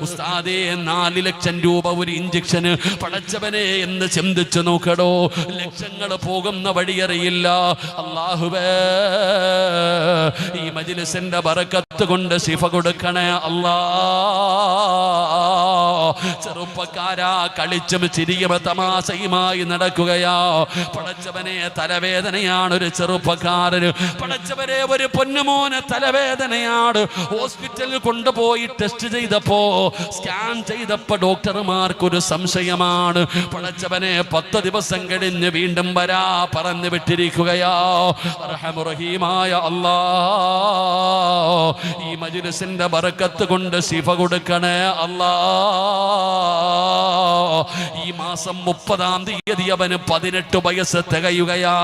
ഉസ്താദേ, 4 ലക്ഷം രൂപ ഒരു ഇഞ്ചക്ഷന്, പടച്ചവനെ എന്ന് ചിന്തിച്ചു നോക്കടോ. ലക്ഷങ്ങൾ പോകുന്ന വഴിയറിയില്ല. അല്ലാഹുവേ, ഈ മജ്‌ലിസിന്റെ ബറക്കത്ത് കൊണ്ട് ശിഫ കൊടുക്കണേ അല്ലാ. ചെറുപ്പക്കാരാ കളിച്ചും ചിരിയും തമാശയുമായി നടക്കുകയാ. പടച്ചവനെ തലവേദനയാണ് ഒരു ചെറുപ്പക്കാരന്. പടച്ചവനെ ഒരു പൊന്നുമോനെ തലവേദനയാണ്. ഹോസ്പിറ്റലിൽ കൊണ്ടുപോയി ടെസ്റ്റ് ചെയ്തപ്പോ സ്കാൻ ചെയ്തപ്പോ ഡോക്ടർമാർക്കൊരു സംശയമാണ്. പടച്ചവനെ 10 ദിവസം കഴിഞ്ഞ് വീണ്ടും വരാ പറഞ്ഞു വിട്ടിരിക്കുകയാ. റഹീമായ അല്ലാ, ഈ മജ്‌ലിസിന്റെ ബറക്കത്ത് കൊണ്ട് ശിഫ കൊടുക്കണേ അല്ലാ. ഈ മാസം 30-ാം തീയതി അവന് 18 വയസ്സ് തികയുകയാ.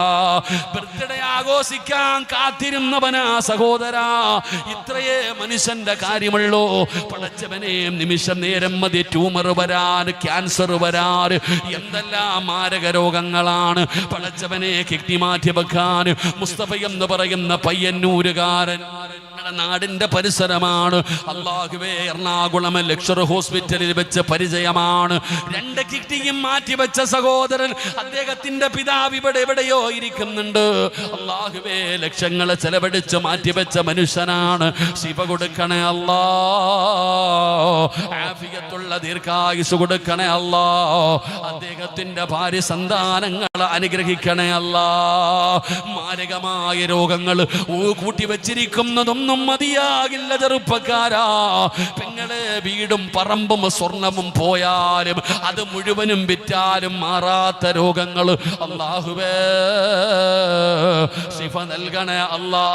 ബർത്ത്ഡേ ആഘോഷിക്കാൻ കാത്തിരുന്നവനാ സഹോദരാ. ഇത്രയേ മനുഷ്യന്റെ കാര്യമുള്ളൂ. പടച്ചവനെ നിമിഷം നേരം മതി ട്യൂമർ വരാൻ, ക്യാൻസർ വരാൻ, എന്തെല്ലാം മാരക രോഗങ്ങളാണ്. പടച്ചവനെ കിഡ്നി മാറ്റി വെക്കാൻ മുസ്തഫ എന്ന് പറയുന്ന പയ്യന്നൂരുകാരൻ നാടിന്റെ പരിസരമാണ്. അല്ലാഹുവേ, എറണാകുളം ലക്ഷർ ഹോസ്പിറ്റലിൽ വെച്ച് പരിചയമാണ്. 2 കിഡ്നിയും മാറ്റിവെച്ച സഹോദരൻ, അദ്ദേഹത്തിന്റെ പിതാവ് ഇവിടെ എവിടെയോ ഇരിക്കുന്നുണ്ട്. അല്ലാഹുവേ, ലക്ഷങ്ങൾ ചെലവഴിച്ച് മാറ്റിവെച്ച മനുഷ്യനാണ്. ശിവ കൊടുക്കണേ അല്ലാ, ആഫിയത്തുള്ള ദീർഘായുസ് കൊടുക്കണേ അല്ലാ. അദ്ദേഹത്തിന്റെ ഭാര്യ സന്താനങ്ങൾ അനുഗ്രഹിക്കണേ അല്ലാ. മാരകമായ രോഗങ്ങൾ കൂട്ടിവെച്ചിരിക്കുന്നതൊന്നും മതിയാകില്ല ചെറുപ്പക്കാരാ. പെങ്ങളെ വീടും പറമ്പും സ്വർണവും പോയാലും അത് മുഴുവനും വിറ്റാലും മാറാത്ത രോഗങ്ങൾ അല്ലാഹുവേ ശിഫ നൽകണേ അല്ലാ.